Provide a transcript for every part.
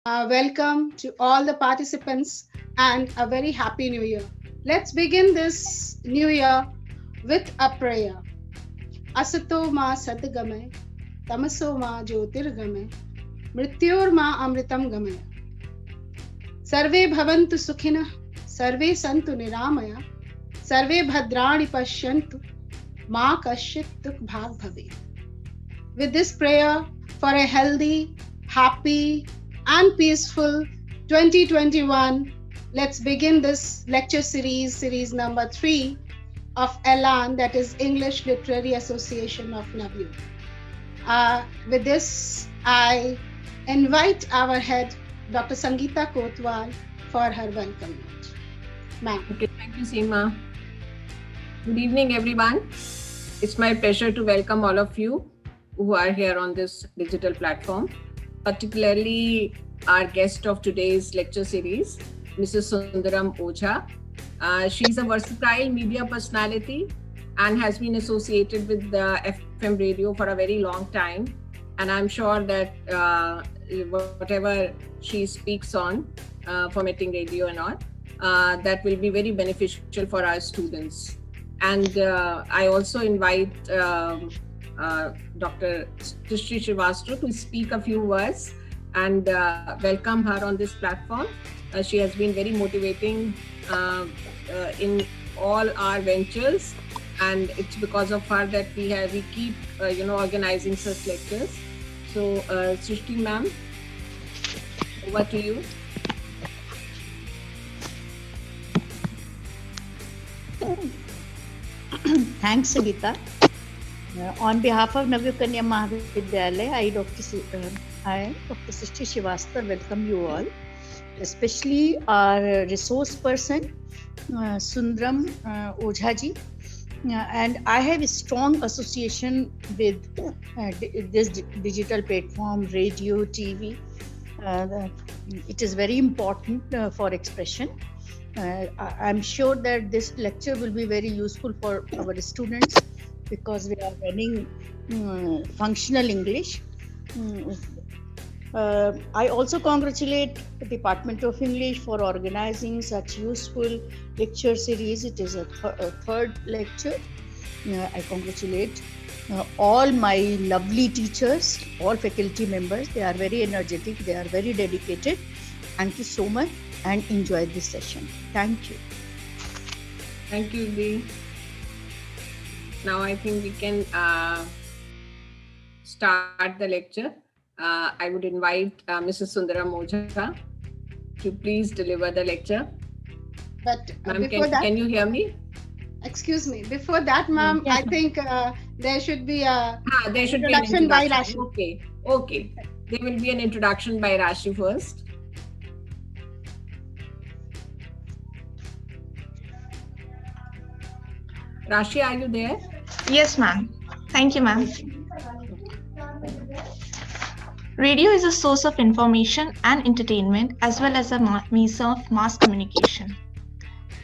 Welcome to all the participants and a very happy new year. Let's begin this new year with a prayer. Asato ma sadgamay, tamaso ma jyotirgamay, mrityor ma amritam gamay. Sarve bhavantu sukhina, sarve santu niramaya, sarve bhadrani pashyantu, ma kashit dukh bhag bhave. With this prayer for a healthy, happy, and peaceful 2021, let's begin this lecture series number 3 of ELAN, that is English Literary Association of Navyu. With this, I invite our head, Dr. Sangeeta Kotwal, for her welcome note. Ma'am. Okay, thank you, Seema. Good evening, everyone. It's my pleasure to welcome all of you who are here on this digital platform, particularly our guest of today's lecture series, Mrs. Sundaram Ojha. She's a versatile media personality and has been associated with the FM radio for a very long time. And I'm sure that whatever she speaks on, formatting radio and all, that will be very beneficial for our students. And I also invite Dr. Srishti Srivastava to speak a few words and welcome her on this platform. She has been very motivating in all our ventures, and it's because of her that we keep organizing such lectures. So Srishti ma'am, over to you. Thanks, Sangeeta. On behalf of Navyu Kanya Mahavidyalaya, I, Dr. Srishti Srivastava, welcome you all, especially our resource person, Sundaram Ojha ji. And I have a strong association with this digital platform, radio, TV. It is very important for expression. I'm sure that this lecture will be very useful for our students because we are running functional English. I also congratulate the Department of English for organizing such useful lecture series. It is a third lecture. I congratulate all my lovely teachers, all faculty members. They are very energetic, they are very dedicated. Thank you so much and enjoy this session. Thank you. Thank you, Dee. Now I think we can start the lecture. I would invite Mrs. Sundaram Ojha to please deliver the lecture. But ma'am, can you hear me? Excuse me. Before that, ma'am, yes, I think there should be a introduction by Rashi. Okay. There will be an introduction by Rashi first. Rashi, are you there? Yes, ma'am. Thank you, ma'am. Radio is a source of information and entertainment as well as a means of mass communication.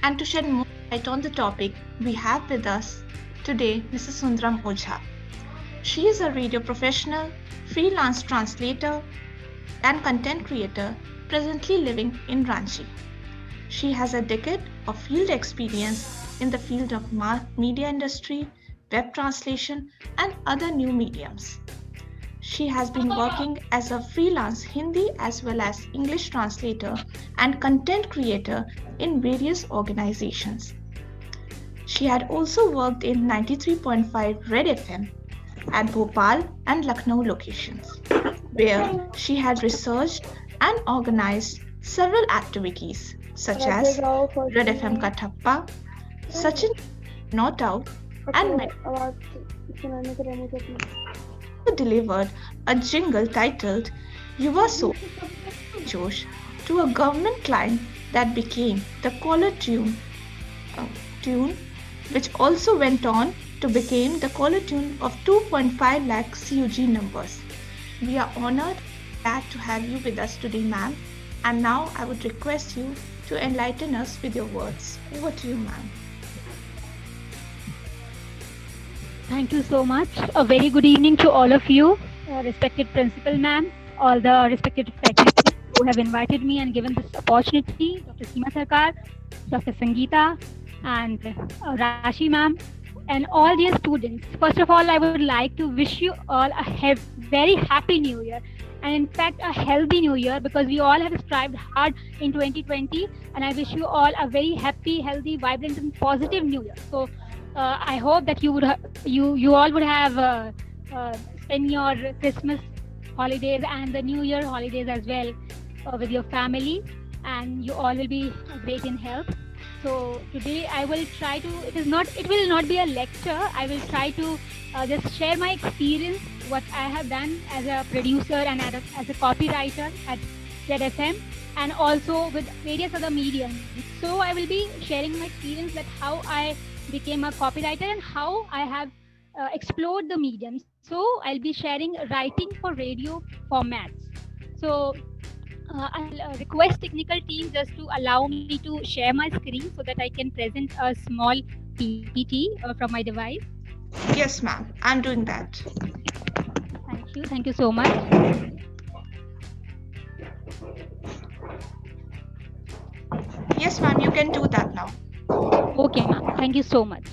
And to shed more light on the topic, we have with us today Mrs. Sundaram Ojha. She is a radio professional, freelance translator, and content creator presently living in Ranchi. She has a decade of field experience in the field of media industry, web translation, and other new mediums. She has been working as a freelance Hindi as well as English translator and content creator in various organizations. She had also worked in 93.5 Red FM at Bhopal and Lucknow locations, where she had researched and organized several activities such as Red FM Ka Thappa, Sachin Not Out, and delivered a jingle titled Yuva So Josh to a government client that became the caller tune, which also went on to become the caller tune of 2.5 lakh CUG numbers. We are honored and glad to have you with us today, ma'am. And now I would request you to enlighten us with your words. Over to you, ma'am. Thank you so much. A very good evening to all of you, respected principal ma'am, all the respected faculty, who have invited me and given this opportunity, Dr. Seema Sarkar, Dr. Sangeeta, and Rashi ma'am, and all dear students. First of all, I would like to wish you all a very happy new year, and in fact a healthy new year, because we all have strived hard in 2020, and I wish you all a very happy, healthy, vibrant, and positive new year. So I hope that you all would have spend your Christmas holidays and the New Year holidays as well with your family, and you all will be great in health. So today I will try to, it will not be a lecture. I will try to just share my experience, what I have done as a producer and as a copywriter at ZFM, and also with various other mediums. So I will be sharing my experience, that how I became a copywriter and how I have explored the mediums. So I'll be sharing writing for radio formats. So I'll request technical team just to allow me to share my screen so that I can present a small PPT from my device. Yes, ma'am. I'm doing that. Thank you. Thank you so much. Yes, ma'am. You can do that now. Okay, ma'am. Thank you so much.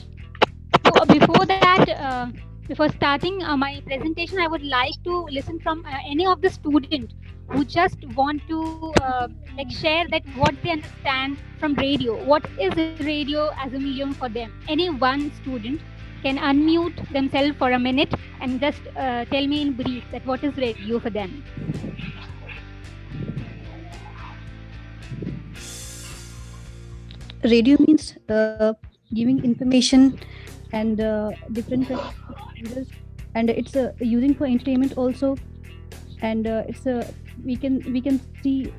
So before that, before starting my presentation, I would like to listen from any of the students who just want to like share that what they understand from radio. What is radio as a medium for them? Any one student can unmute themselves for a minute and just tell me in brief that what is radio for them. Radio means giving information and different kinds of, and it's using for entertainment also, and it's we can see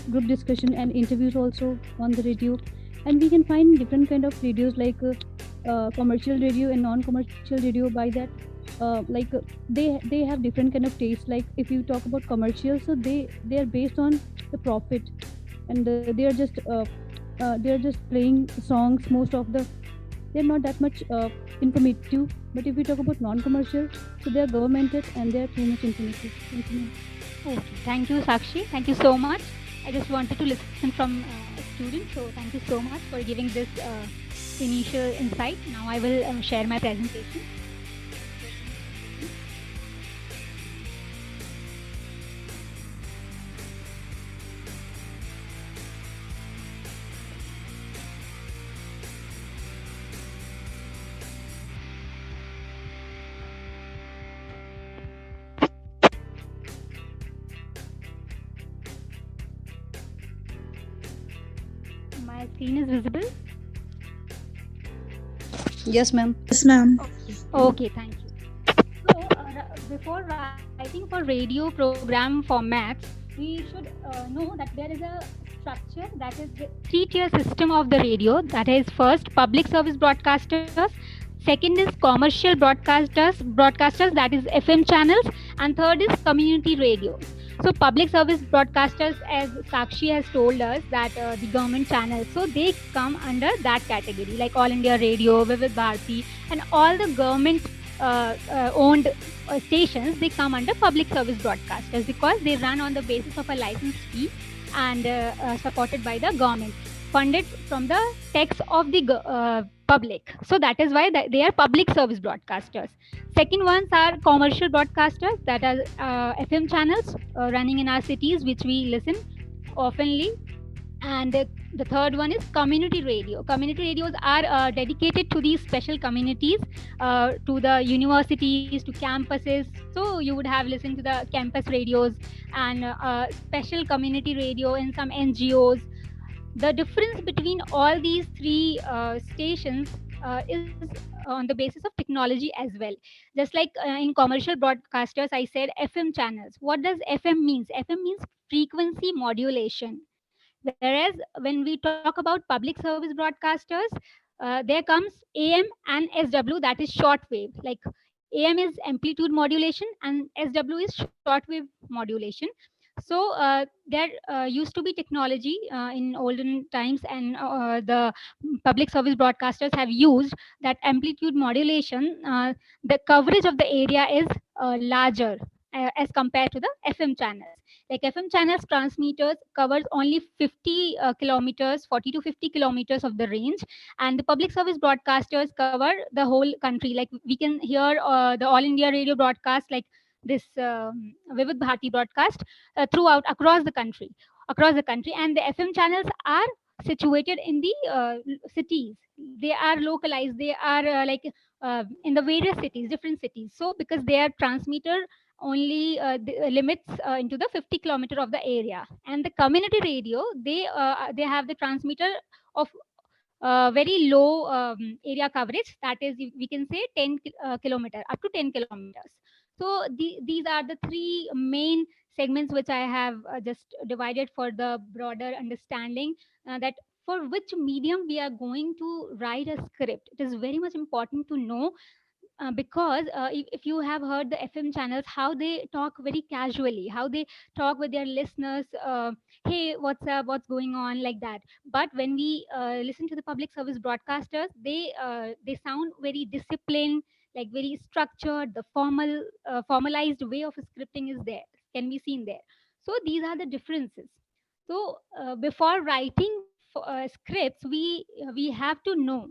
group discussion and interviews also on the radio, and we can find different kind of radios like commercial radio and non-commercial radio. By that, like they have different kind of taste. Like if you talk about commercial, so they are based on the profit, and they are just playing songs. Most of they're not that much informative. But if we talk about non-commercial, so they are governmented and they are too much informative. Okay, thank you, Sakshi. Thank you so much. I just wanted to listen from students, so thank you so much for giving this initial insight. Now I will share my presentation. My screen is visible. Yes, ma'am. Yes, ma'am. Okay, thank you. So, before writing for radio program formats, we should know that there is a structure, that is the three-tier system of the radio. That is, first, public service broadcasters. Second is commercial broadcasters, that is FM channels, and third is community radio. So public service broadcasters, as Sakshi has told us, that the government channels, so they come under that category, like All India Radio, Vivid Bharati, and all the government owned stations, they come under public service broadcasters because they run on the basis of a license fee and supported by the government, funded from the tax of the public. So that is why they are public service broadcasters. Second ones are commercial broadcasters, that are FM channels running in our cities, which we listen oftenly. And the third one is community radio. Community radios are dedicated to these special communities, to the universities, to campuses. So you would have listened to the campus radios and special community radio in some NGOs. The difference between all these three stations is on the basis of technology as well. Just like in commercial broadcasters, I said FM channels. What does FM means? FM means frequency modulation. Whereas when we talk about public service broadcasters, there comes AM and SW, that is shortwave. Like AM is amplitude modulation and SW is shortwave modulation. So there used to be technology in olden times, and the public service broadcasters have used that amplitude modulation. The coverage of the area is larger, as compared to the FM channels. Like FM channels transmitters covers only 50 kilometers, 40 to 50 kilometers of the range, and the public service broadcasters cover the whole country. Like we can hear the All India Radio broadcast, like this Vivid Bharati broadcast throughout across the country, and the FM channels are situated in the cities. They are localized. They are in the various cities, different cities. So because their transmitter only limits into the 50 kilometer of the area, and the community radio, they have the transmitter of very low area coverage, that is we can say 10 kilometer, up to 10 kilometers. So these are the three main segments which I have just divided for the broader understanding, that for which medium we are going to write a script. It is very much important to know, because if you have heard the FM channels, how they talk very casually, how they talk with their listeners, hey, what's up, what's going on, like that. But when we listen to the public service broadcasters, they sound very disciplined, like very structured. The formalized way of scripting is there, can be seen there. So these are the differences. So before writing scripts, we have to know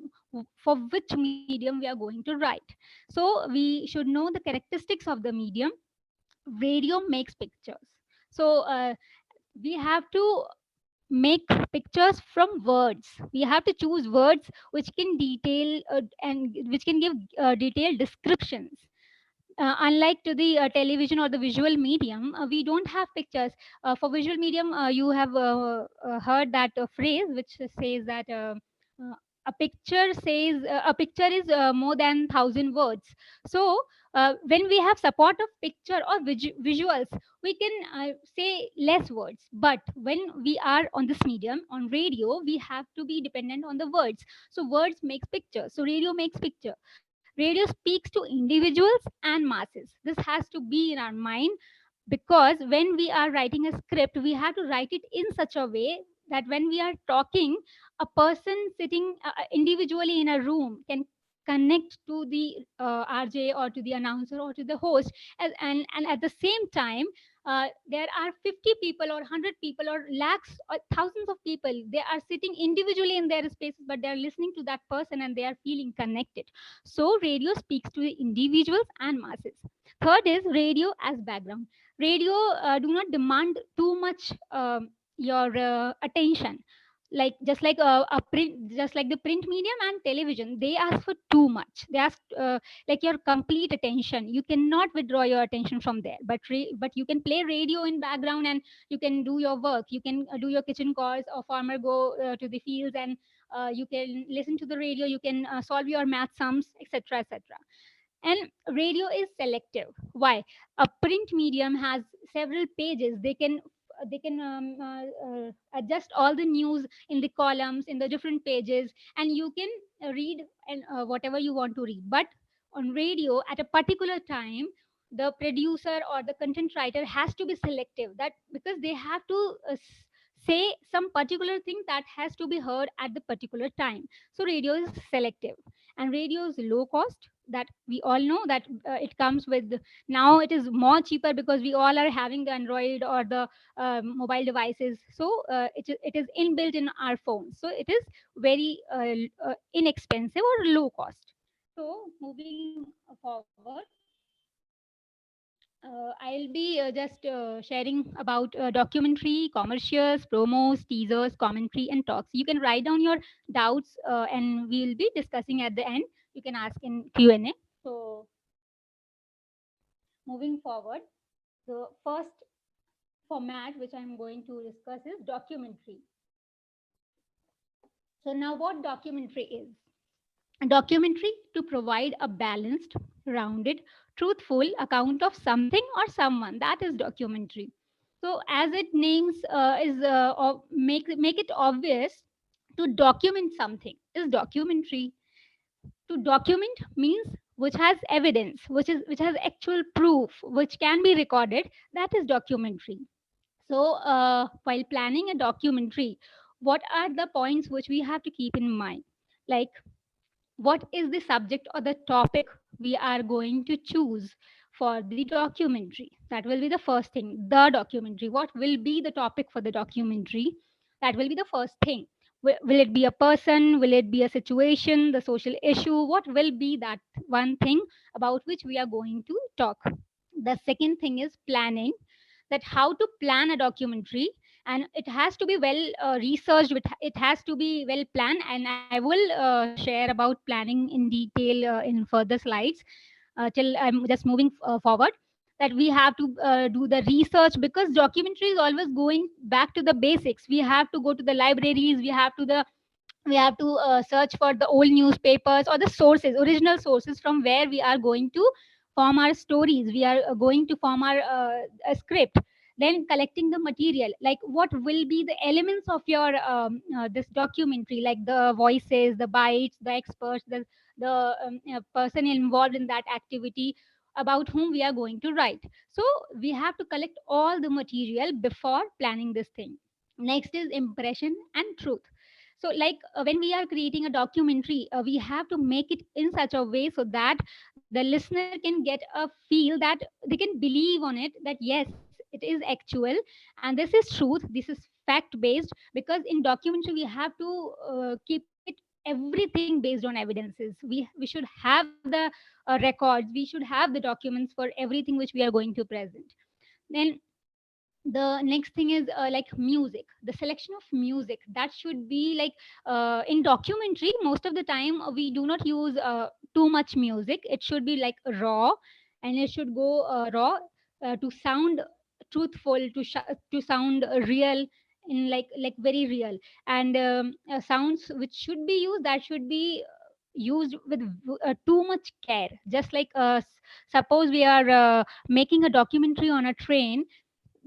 for which medium we are going to write. So we should know the characteristics of the medium. Radio makes pictures. So we have to make pictures from words. We have to choose words which can detail and which can give detailed descriptions. Unlike to the television or the visual medium, we don't have pictures. For visual medium, you have heard that phrase which says that a picture is more than 1,000 words. So when we have support of picture or visuals, we can say less words. But when we are on this medium, on radio, we have to be dependent on the words. So words makes picture, so radio makes picture. Radio speaks to individuals and masses. This has to be in our mind, because when we are writing a script, we have to write it in such a way that when we are talking, a person sitting individually in a room can connect to the RJ or to the announcer or to the host. And at the same time, there are 50 people or 100 people or lakhs or thousands of people, they are sitting individually in their spaces, but they are listening to that person and they are feeling connected. So radio speaks to the individuals and masses. Third is radio as background. Radio do not demand too much your attention, like just like the print medium and television, they ask for too much. They ask like your complete attention. You cannot withdraw your attention from there, but you can play radio in background and you can do your work. You can do your kitchen chores, or farmer go to the fields, and you can listen to the radio. You can solve your math sums, etc., etc. And radio is selective. Why? A print medium has several pages. They can adjust all the news in the columns, in the different pages, and you can read and whatever you want to read. But on radio, at a particular time, the producer or the content writer has to be selective, that because they have to say some particular thing that has to be heard at the particular time. So radio is selective, and radio is low cost. That we all know that it comes with, now it is more cheaper because we all are having the Android or the mobile devices. So it is inbuilt in our phones, so it is very inexpensive or low cost. So moving forward, I'll be just sharing about documentary, commercials, promos, teasers, commentary, and talks. You can write down your doubts, and we'll be discussing at the end. You can ask in Q&A. So moving forward, the first format which I'm going to discuss is documentary. So now what documentary is? A documentary to provide a balanced, rounded, truthful account of something or someone. That is documentary. So as it names make it obvious, to document something is documentary. To document means which has evidence, which has actual proof, which can be recorded. That is documentary. So while planning a documentary, what are the points which we have to keep in mind? Like, what is the subject or the topic we are going to choose for the documentary. That will be the first thing. The documentary. What will be the topic for the documentary? That will be the first thing. Will it be a person? Will it be a situation, the social issue? What will be that one thing about which we are going to talk? The second thing is planning, that how to plan a documentary, and it has to be well researched, it has to be well planned, and I will share about planning in detail in further slides. Till I'm just moving forward, that we have to do the research, because documentary is always going back to the basics. We have to go to the libraries, we have to search for the old newspapers or the sources, original sources from where we are going to form our stories, we are going to form our a script. Then collecting the material, like what will be the elements of your this documentary, like the voices, the bites, the experts, the person involved in that activity, about whom we are going to write. So we have to collect all the material before planning this thing. Next is impression and truth. So like when we are creating a documentary, we have to make it in such a way so that the listener can get a feel, that they can believe on it, that yes, it is actual and this is truth, this is fact based. Because in documentary we have to keep it everything based on evidences. We should have the records, we should have the documents for everything which we are going to present. Then the next thing is like music, the selection of music, that should be like in documentary most of the time we do not use too much music. It should be like raw, and it should go raw to sound truthful, to sound real, in like very real. And sounds which should be used, that should be used with too much care. Just like suppose we are making a documentary on a train,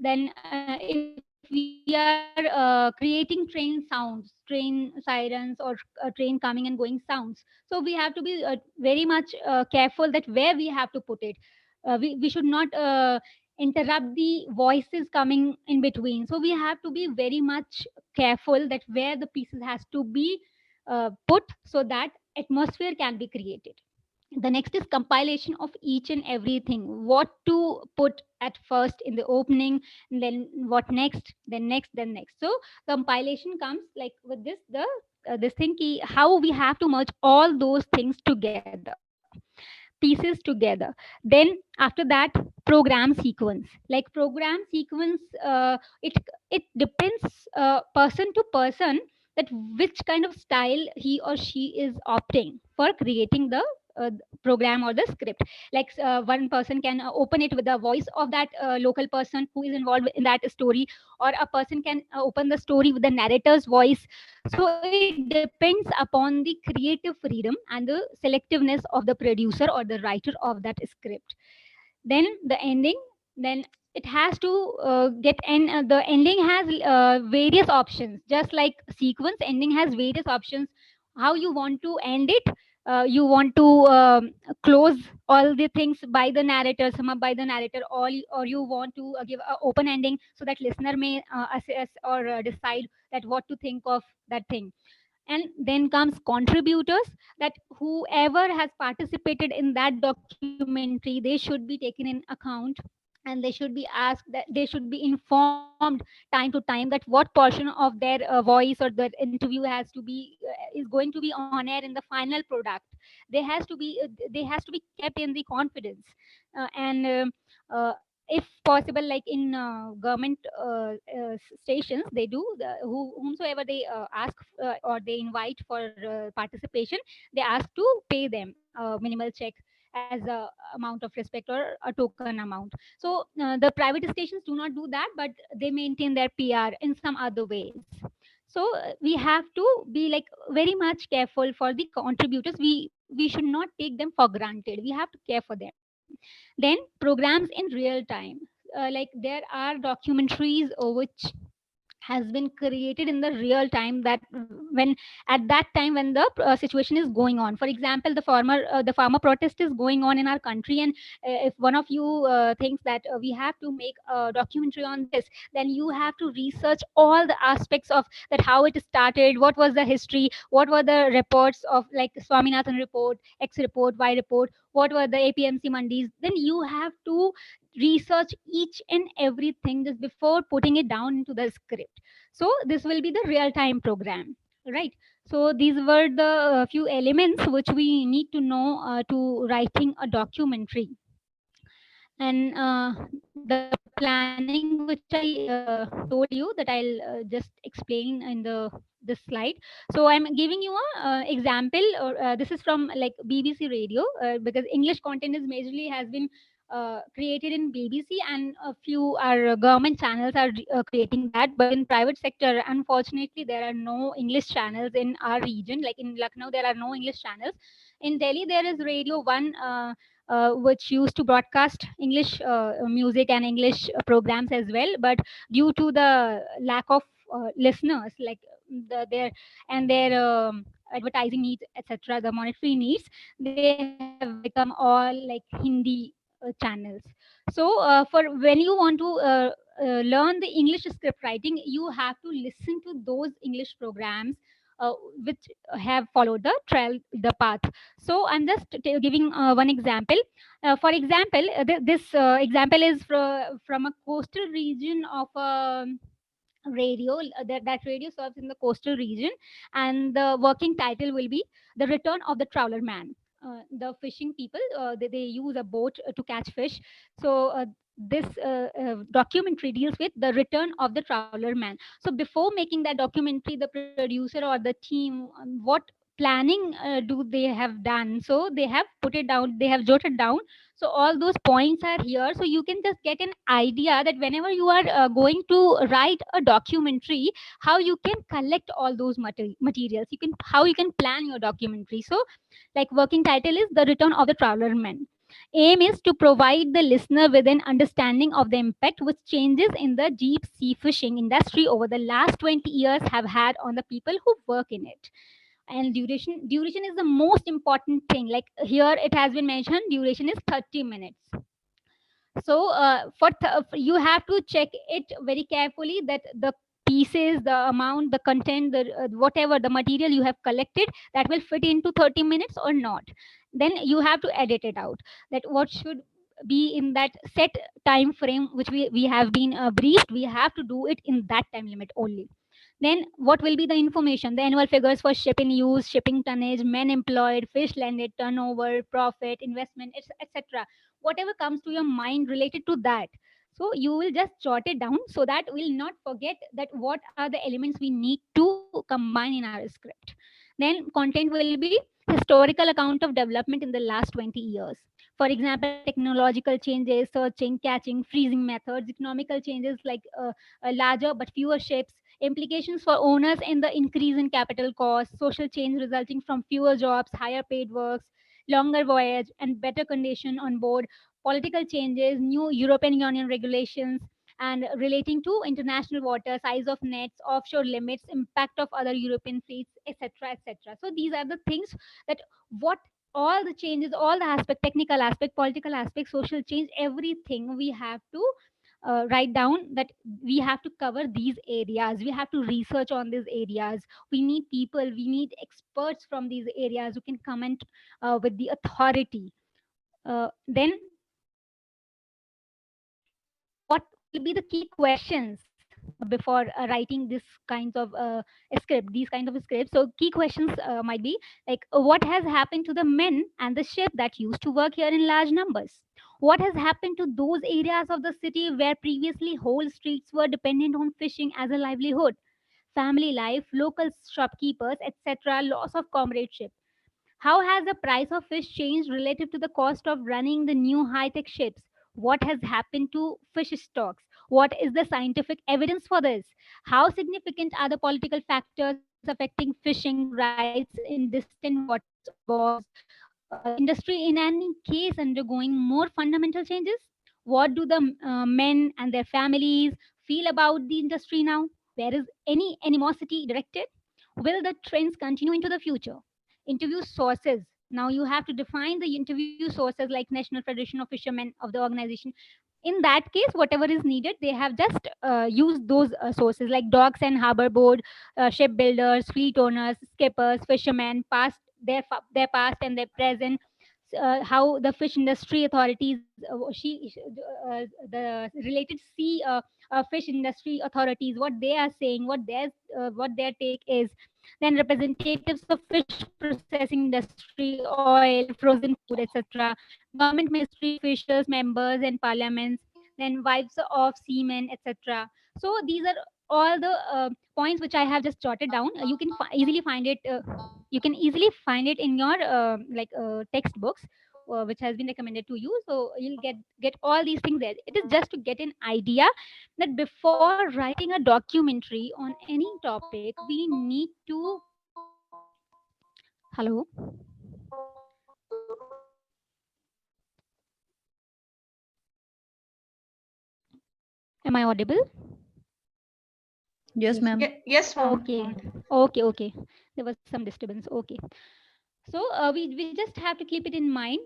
then if we are creating train sounds, train sirens, or train coming and going sounds, so we have to be very much careful that where we have to put it. We should not interrupt the voices coming in between. So we have to be very much careful that where the pieces has to be put, so that atmosphere can be created. The next is compilation of each and everything, what to put at first in the opening, and then what next, then next, then next. So compilation comes like with this, the this thing ki, how we have to merge all those things together, pieces together. Then after that, program sequence. Like program sequence, it it depends person to person, that which kind of style he or she is opting for creating the program or the script. Like one person can open it with the voice of that local person who is involved in that story, or a person can open the story with the narrator's voice. So it depends upon the creative freedom and the selectiveness of the producer or the writer of that script. Then the ending, then it has to get end. The ending has various options, just like sequence ending has various options. How you want to end it, you want to close all the things by the narrator, sum up by the narrator, or you want to give an open ending so that listener may assess or decide that what to think of that thing. And then comes contributors, that whoever has participated in that documentary, they should be taken in account, and they should be asked, that they should be informed time to time, that what portion of their voice or their interview has to be is going to be on air in the final product. They has to be kept in the confidence. And if possible, like in government stations, they do whomsoever they ask or they invite for participation, they ask to pay them minimal check as a amount of respect or a token amount. So the private stations do not do that, but they maintain their PR in some other ways. So we have to be like very much careful for the contributors. We should not take them for granted, we have to care for them. Then programs in real time, like there are documentaries which has been created in the real time, that when at that time when the situation is going on. For example, the farmer protest is going on in our country, and if one of you thinks that we have to make a documentary on this, then you have to research all the aspects of that, how it started, what was the history, what were the reports of like Swaminathan report, X report, Y report, what were the APMC mandis. Then you have to research each and everything just before putting it down into the script. So this will be the real time program, right? So these were the few elements which we need to know to writing a documentary. And the planning which I told you, that I'll just explain in the this slide. So I'm giving you a example, or this is from like BBC radio, because English content is majorly has been created in BBC, and a few our government channels are creating that. But in private sector, unfortunately, there are no English channels in our region. Like in Lucknow, there are no English channels. In Delhi, there is Radio One, which used to broadcast English music and English programs as well. But due to the lack of listeners, like their advertising needs, etc., the monetary needs, they have become all like Hindi channels. So for when you want to learn the English script writing, you have to listen to those English programs which have followed the trail, the path. So I'm just giving one example. For example, this example is from a coastal region of radio. That radio serves in the coastal region, and the working title will be The Return of the Trawler Man. The fishing people, they use a boat to catch fish. So this documentary deals with the return of the trawler man. So before making that documentary, the producer or the team, what planning do they have done? So they have put it down, they have jotted down. So all those points are here, so you can just get an idea that whenever you are going to write a documentary, how you can collect all those materials, you can how you can plan your documentary. So like working title is The Return of the Trawler Man. Aim is to provide the listener with an understanding of the impact which changes in the deep sea fishing industry over the last 20 years have had on the people who work in it. And duration is the most important thing. Like here it has been mentioned, duration is 30 minutes. So you have to check it very carefully that the pieces, the amount, the content, the whatever the material you have collected, that will fit into 30 minutes or not. Then you have to edit it out, that what should be in that set time frame which we have been briefed. We have to do it in that time limit only. Then what will be the information? The annual figures for shipping use, shipping tonnage, men employed, fish landed, turnover, profit, investment, etc. Whatever comes to your mind related to that. So you will just jot it down so that we'll not forget that what are the elements we need to combine in our script. Then content will be historical account of development in the last 20 years. For example, technological changes, searching, catching, freezing methods, economical changes like larger but fewer ships, implications for owners in the increase in capital costs, social change resulting from fewer jobs, higher paid works, longer voyage, and better condition on board, political changes, new European Union regulations, and relating to international water, size of nets, offshore limits, impact of other European fleets, etc., etc. So these are the things that what all the changes, all the aspect, technical aspect, political aspect, social change, everything we have to write down, that we have to cover these areas, we have to research on these areas. We need people, we need experts from these areas who can comment with the authority. Then what will be the key questions before writing this kinds of script, these kind of scripts? So key questions might be like, what has happened to the men and the ship that used to work here in large numbers? What has happened to those areas of the city where previously whole streets were dependent on fishing as a livelihood? Family life, local shopkeepers, etc., loss of comradeship. How has the price of fish changed relative to the cost of running the new high-tech ships? What has happened to fish stocks? What is the scientific evidence for this? How significant are the political factors affecting fishing rights in distant waters or bogs? Is the industry in any case undergoing more fundamental changes? What do the men and their families feel about the industry now? Where is any animosity directed? Will the trends continue into the future? Interview sources. Now you have to define the interview sources like National Federation of Fishermen of the organization. In that case, whatever is needed, they have just used those sources like docks and harbor board, shipbuilders, fleet owners, skippers, fishermen, past their past and their present, how the fish industry authorities, the related sea fish industry authorities, what they are saying, what their take is. Then representatives of fish processing industry, oil, frozen food, etc. Government ministry officials, members, and parliaments. Then wives of seamen, etc. So these are all the points which I have just jotted down. You can easily find it. You can easily find it in your textbooks, which has been recommended to you. So you'll get all these things there. It is just to get an idea that before writing a documentary on any topic, we need to. Hello. Am I audible? Yes, ma'am. Yes, ma'am. Okay. There was some disturbance. Okay. So we just have to keep it in mind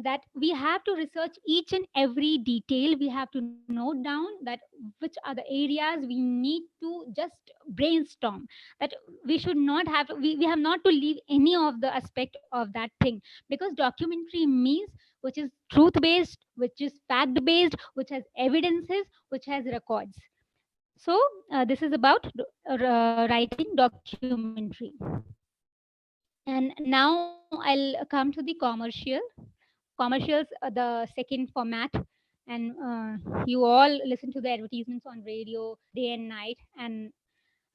that we have to research each and every detail. We have to note down that which are the areas we need to just brainstorm. That we should not have to, we have not to leave any of the aspect of that thing, because documentary means which is truth based, which is fact based, which has evidences, which has records. So this is about writing documentary. And now I'll come to the commercials, the second format. And you all listen to the advertisements on radio day and night. And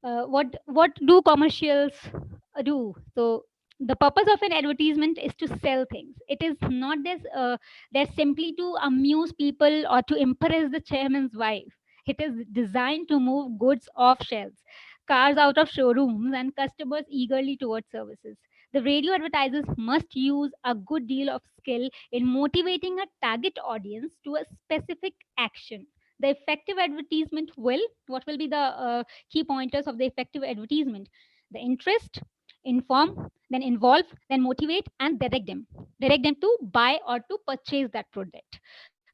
what do commercials do? So the purpose of an advertisement is to sell things. It is not this they're simply to amuse people or to impress the chairman's wife. It is designed to move goods off shelves, cars out of showrooms, and customers eagerly towards services. The radio advertisers must use a good deal of skill in motivating a target audience to a specific action. The effective advertisement what will be the key pointers of the effective advertisement? The interest, inform, then involve, then motivate, and direct them to buy or to purchase that product.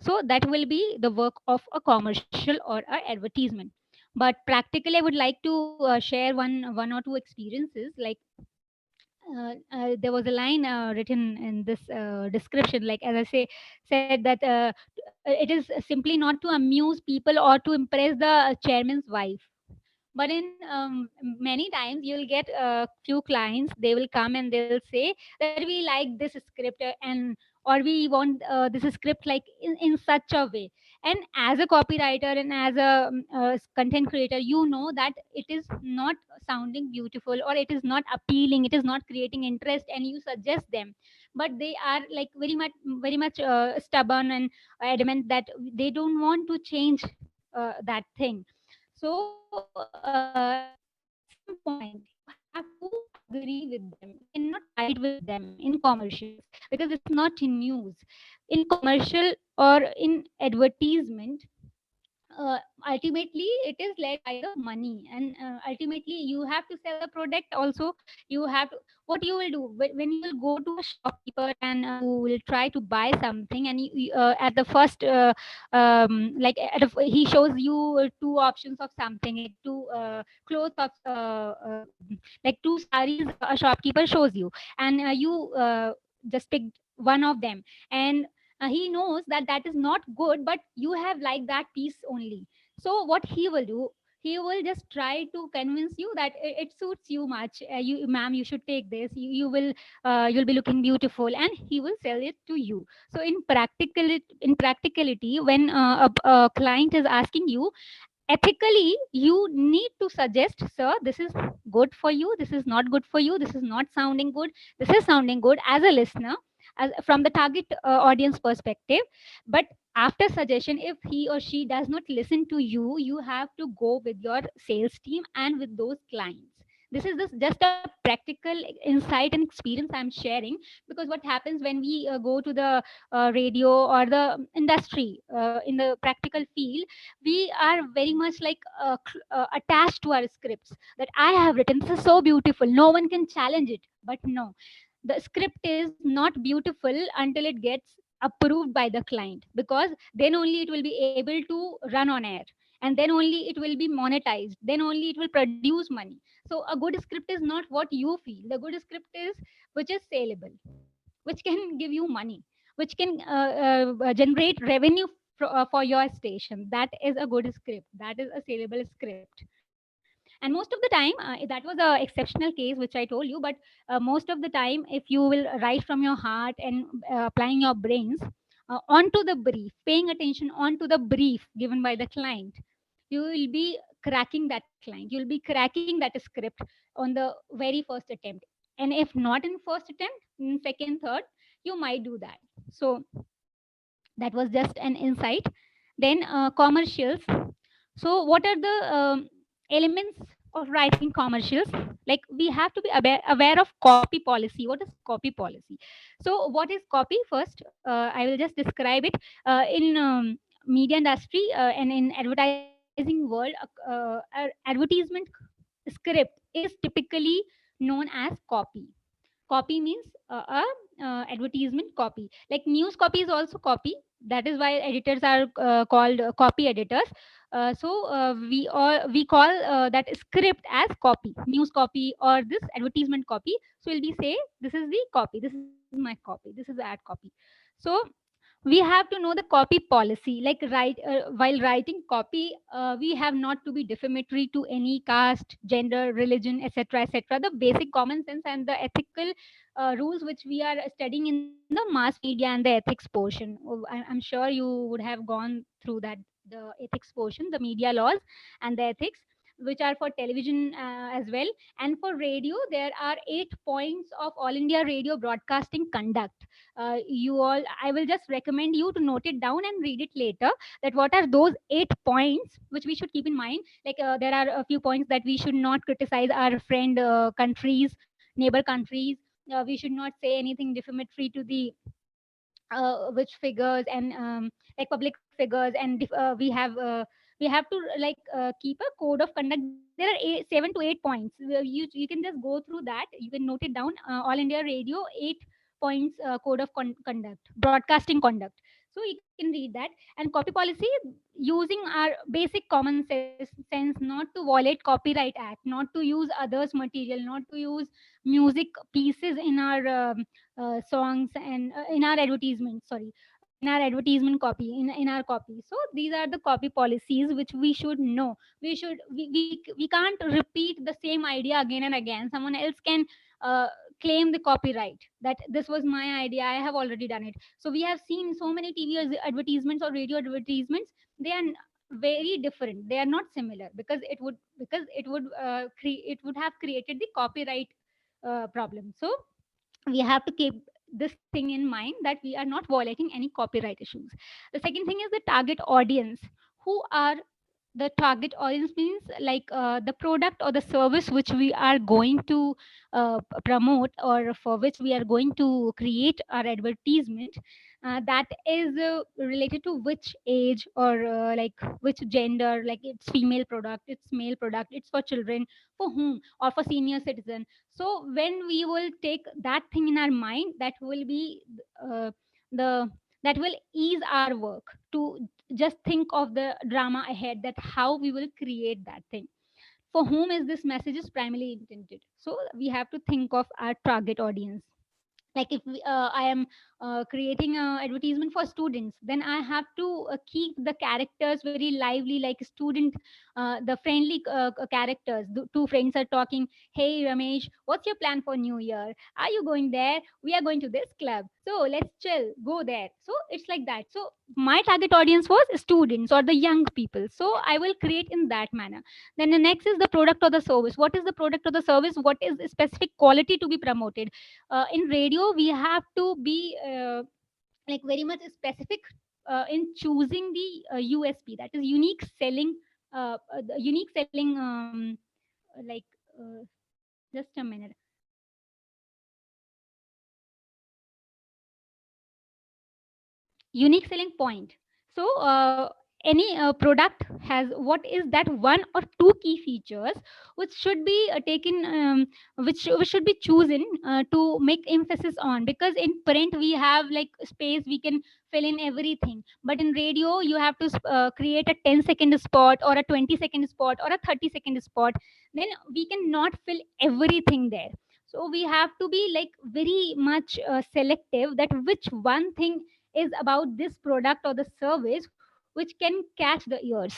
So that will be the work of a commercial or a advertisement. But practically, I would like to share one or two experiences. Like there was a line written in this description, like as I said that it is simply not to amuse people or to impress the chairman's wife. But in many times you'll get a few clients, they will come and they'll say that we like this script and or we want this script like in such a way. And as a copywriter and as a content creator, you know that it is not sounding beautiful, or it is not appealing, it is not creating interest, and you suggest them. But they are like very much stubborn and adamant that they don't want to change that thing. So at some point you have to agree with them. You cannot fight with them in commercials because it's not in news. In commercial or in advertisement, ultimately it is led by the money, and ultimately you have to sell the product also. You have to, what you will do when you will go to a shopkeeper and you will try to buy something, and at the first he shows you two options of something, like two clothes of like two saris a shopkeeper shows you, and you just pick one of them. And he knows that that is not good, but you have liked that piece only. So what he will do, he will just try to convince you that it suits you much. You, ma'am, you should take this. You'll be looking beautiful, and he will sell it to you. So in practicality, when a client is asking you, ethically you need to suggest, sir, this is good for you, this is not good for you, this is not sounding good, this is sounding good, as a listener, as from the target audience perspective. But after suggestion, if he or she does not listen to you, you have to go with your sales team and with those clients. This is just a practical insight and experience I'm sharing, because what happens when we go to the radio or the industry in the practical field, we are very much like attached to our scripts, that I have written, this is so beautiful, no one can challenge it. But no, the script is not beautiful until it gets approved by the client, because then only it will be able to run on air, and then only it will be monetized, then only it will produce money. So a good script is not what you feel, the good script is which is saleable. which can give you money, which can generate revenue for your station. That is a good script. That is a saleable script. And most of the time, that was a exceptional case which I told you, but most of the time, if you will write from your heart and applying your brains onto the brief, paying attention onto the brief given by the client, you will be cracking that client. You'll be cracking that script on the very first attempt. And if not in first attempt, in second, third, you might do that. So that was just an insight. Then commercials. So what are the elements of writing commercials? Like, we have to be aware of copy policy. What is copy policy? So what is copy? First, I will just describe it. In media industry and in advertising world, advertisement script is typically known as copy. Copy means advertisement copy. Like news copy is also copy. That is why editors are called copy editors. We call that script as copy, news copy or this advertisement copy. So we'll be say this is the copy, this is my copy, this is the ad copy. So we have to know the copy policy. Like while writing copy, we have not to be defamatory to any caste, gender, religion, etc., etc., the basic common sense and the ethical rules which we are studying in the mass media and the ethics portion. Oh, I'm sure you would have gone through that, the ethics portion, the media laws and the ethics, which are for television as well. And for radio, there are 8 points of All India Radio Broadcasting Conduct. You all, I will just recommend you to note it down and read it later, that what are those 8 points which we should keep in mind. Like there are a few points that we should not criticize our friend countries, neighbor countries. We should not say anything defamatory to the which figures and like public figures. And we have to like keep a code of conduct. There are 7 to 8 points. You can just go through that, you can note it down. All India Radio 8 points code of conduct, broadcasting conduct. So you can read that. And copy policy, using our basic common sense, not to violate copyright act, not to use others material, not to use music pieces in our songs and in our advertisement, sorry, in our advertisement copy, in our copy. So these are the copy policies which we should know. We can't repeat the same idea again and again. Someone else can claim the copyright that this was my idea, I have already done it. So we have seen so many TV advertisements or radio advertisements. They are very different, they are not similar, because it would have created the copyright problem. So we have to keep this thing in mind, that we are not violating any copyright issues. The second thing is the target audience. Who are the target audience? Means like the product or the service which we are going to promote, or for which we are going to create our advertisement, that is related to which age, or like which gender, like it's female product, it's male product, it's for children, for whom, or for senior citizen. So when we will take that thing in our mind, that will be the that will ease our work to just think of the drama ahead, that how we will create that thing, for whom is this message is primarily intended. So we have to think of our target audience. Like if I am creating a advertisement for students, then I have to keep the characters very lively, like student, the friendly characters. The two friends are talking, hey Ramesh, what's your plan for new year? Are you going there? We are going to this club, so let's chill, go there. So it's like that. So my target audience was students or the young people, so I will create in that manner. Then the next is the product or the service. What is the product or the service? What is the specific quality to be promoted? In radio we have to be like very much specific in choosing the USP, that is unique selling, the unique selling like just a minute. Unique selling point. So any product has what is that one or two key features which should be taken, which should be chosen to make emphasis on. Because in print we have like space, we can fill in everything, but in radio you have to create a 10-second spot or a 20-second spot or a 30-second spot. Then we cannot fill everything there. So we have to be like very much selective, that which one thing is about this product or the service which can catch the ears,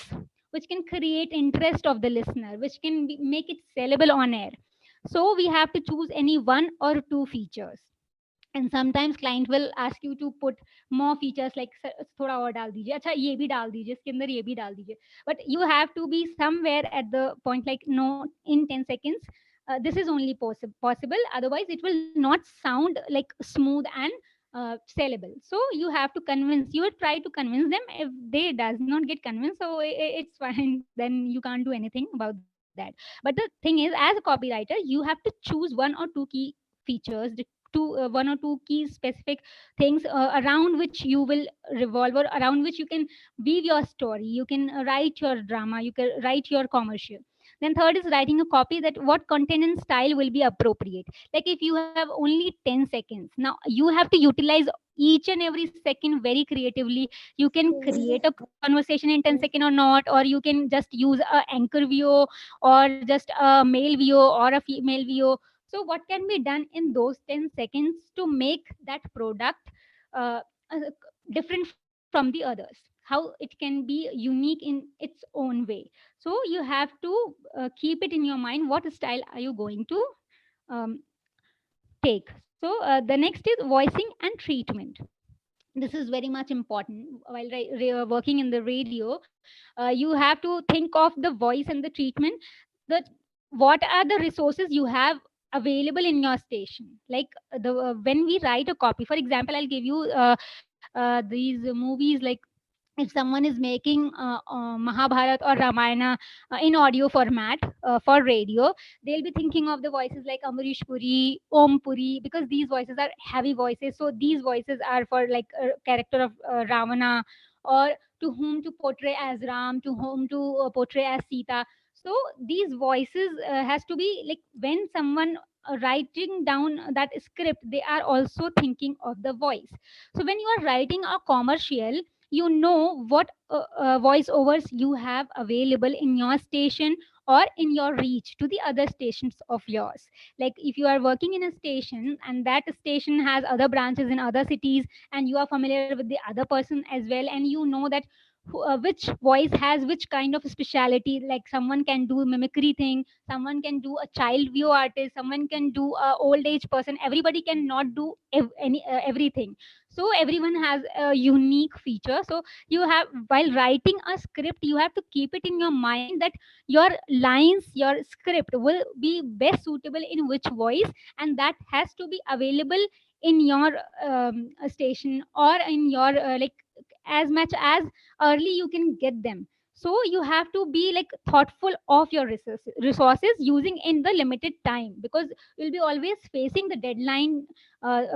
which can create interest of the listener, which can make it sellable on air. So we have to choose any one or two features. And sometimes client will ask you to put more features, like थोड़ा और डाल दीजिए, अच्छा ये भी डाल दीजिए, इसके अंदर ये भी डाल दीजिए. But you have to be somewhere at the point like, no, in 10 seconds this is only possible, otherwise it will not sound like smooth and sellable. So you have to convince, you will try to convince them. If they does not get convinced, so it's fine, then you can't do anything about that. But the thing is, as a copywriter, you have to choose one or two key features, one or two key specific things around which you will revolve, or around which you can weave your story, you can write your drama, you can write your commercial. Then third is writing a copy, that what content and style will be appropriate. Like if you have only 10 seconds, now you have to utilize each and every second very creatively. You can create a conversation in 10 seconds or not, or you can just use a anchor view, or just a male view or a female view. So what can be done in those 10 seconds to make that product uh, uh, different from the others, how it can be unique in its own way. So you have to keep it in your mind, what style are you going to um, take. So the next is voicing and treatment. This is very much important while working in the radio. You have to think of the voice and the treatment, that what are the resources you have available in your station. Like when we write a copy, for example, I'll give you these movies, like if someone is making Mahabharat or Ramayana in audio format for radio, they'll be thinking of the voices like Amrish Puri, Om Puri, because these voices are heavy voices. So these voices are for like a character of Ravana, or to whom to portray as Ram, to whom to portray as Sita. So these voices has to be like, when someone writing down that script, they are also thinking of the voice. So when you are writing a commercial, you know what voiceovers you have available in your station or in your reach to the other stations of yours. Like if you are working in a station and that station has other branches in other cities, and you are familiar with the other person as well, and you know that which voice has which kind of speciality. Like someone can do mimicry thing, someone can do a child view artist, someone can do a old age person. Everybody cannot do everything. So everyone has a unique feature. So you have, while writing a script, you have to keep it in your mind that your lines, your script will be best suitable in which voice, and that has to be available in your station, or in your like as much as early you can get them. So you have to be like thoughtful of your resources using in the limited time, because you'll be always facing the deadline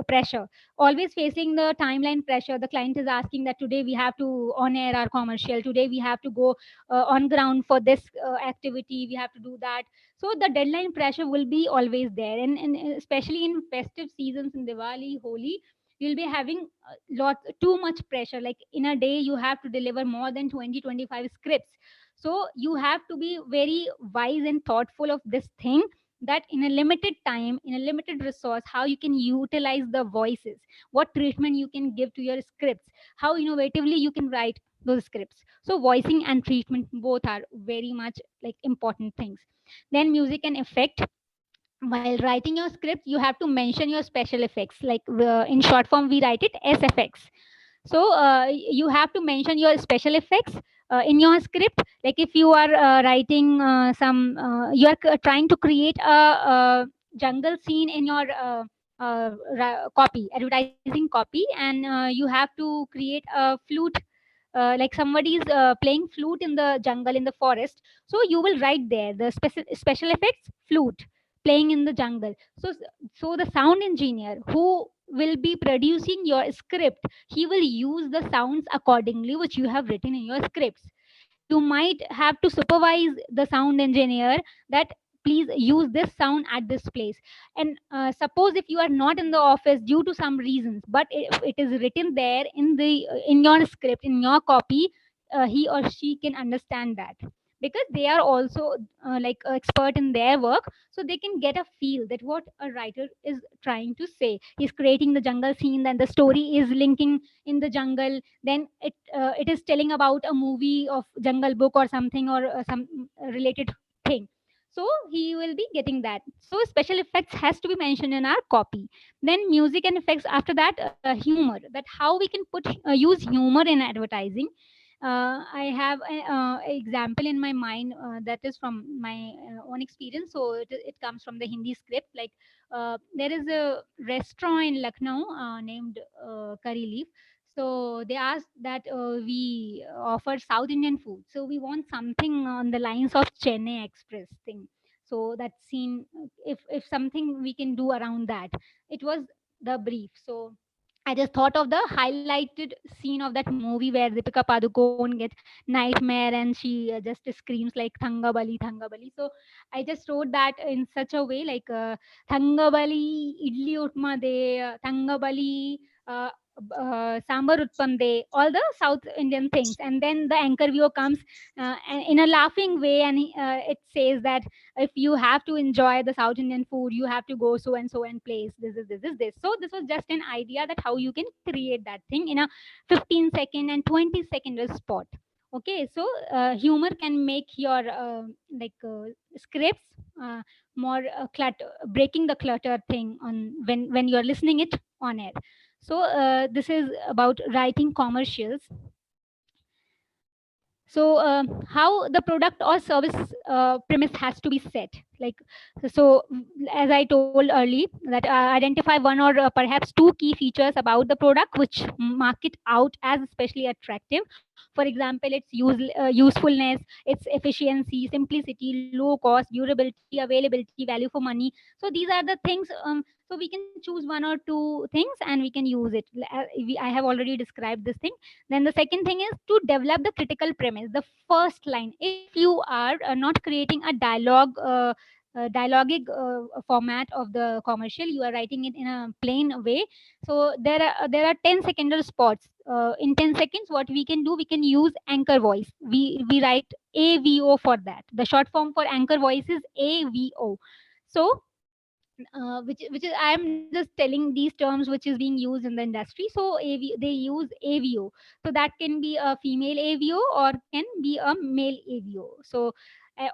pressure, always facing the timeline pressure. The client is asking that today we have to on air our commercial, today we have to go on ground for this activity, we have to do that. So the deadline pressure will be always there, and especially in festive seasons, in Diwali, Holi, you'll be having lot too much pressure. Like in a day you have to deliver more than 20-25 scripts. So you have to be very wise and thoughtful of this thing, that in a limited time, in a limited resource, how you can utilize the voices, what treatment you can give to your scripts, how innovatively you can write those scripts. So voicing and treatment both are very much like important things. Then music and effect. While writing your script, you have to mention your special effects. Like in short form we write it SFX. So you have to mention your special effects in your script. Like if you are writing you are trying to create a jungle scene in your copy, advertising copy, and you have to create a flute, like somebody is playing flute in the jungle, in the forest. So you will write there the special effects flute playing in the jungle. So the sound engineer who will be producing your script, he will use the sounds accordingly which you have written in your scripts. You might have to supervise the sound engineer that please use this sound at this place. And suppose if you are not in the office due to some reasons, but if it is written there in the in your script, in your copy, he or she can understand that. because they are also like expert in their work, so they can get a feel that what a writer is trying to say. He's creating the jungle scene, then the story is linking in the jungle, then it is telling about a movie of Jungle Book or something, or some related thing. So he will be getting that. So special effects has to be mentioned in our copy. Then music and effects, after that humor, that how we can use humor in advertising. I have an example in my mind that is from my own experience. So it comes from the Hindi script. Like there is a restaurant in Lucknow named Curry Leaf. So they asked that we offer South Indian food. So we want something on the lines of Chennai Express thing. So that scene, if something we can do around that, it was the brief. So I just thought of the highlighted scene of that movie where Deepika Padukone gets nightmare and she just screams like Thanga Bali, Thanga Bali. So I just wrote that in such a way like Thanga Bali, Idli Utma De, Thanga Bali, Sambar Utpam De, all the South Indian things. And then the anchor viewer comes and in a laughing way, and it says that if you have to enjoy the South Indian food, you have to go so and place. This. So this was just an idea that how you can create that thing in a 15-second and 20-second spot. Okay, so humor can make your scripts more breaking the clutter thing on when you're listening it on air. So this is about writing commercials. So how the product or service premise has to be set, like, so as I told early that identify one or perhaps two key features about the product which mark it out as especially attractive. For example, its usefulness, its efficiency, simplicity, low cost, durability, availability, value for money. So these are the things. So we can choose one or two things and we can use it. I have already described this thing. Then the second thing is to develop the critical premise, the first line. If you are not creating a dialogic format of the commercial, you are writing it in a plain way. So there are 10-second spots. In 10 seconds, what we can do, we can use anchor voice. We write AVO for that. The short form for anchor voice is AVO. So which is, I am just telling these terms which is being used in the industry. So they use AVO. So that can be a female AVO or can be a male AVO. So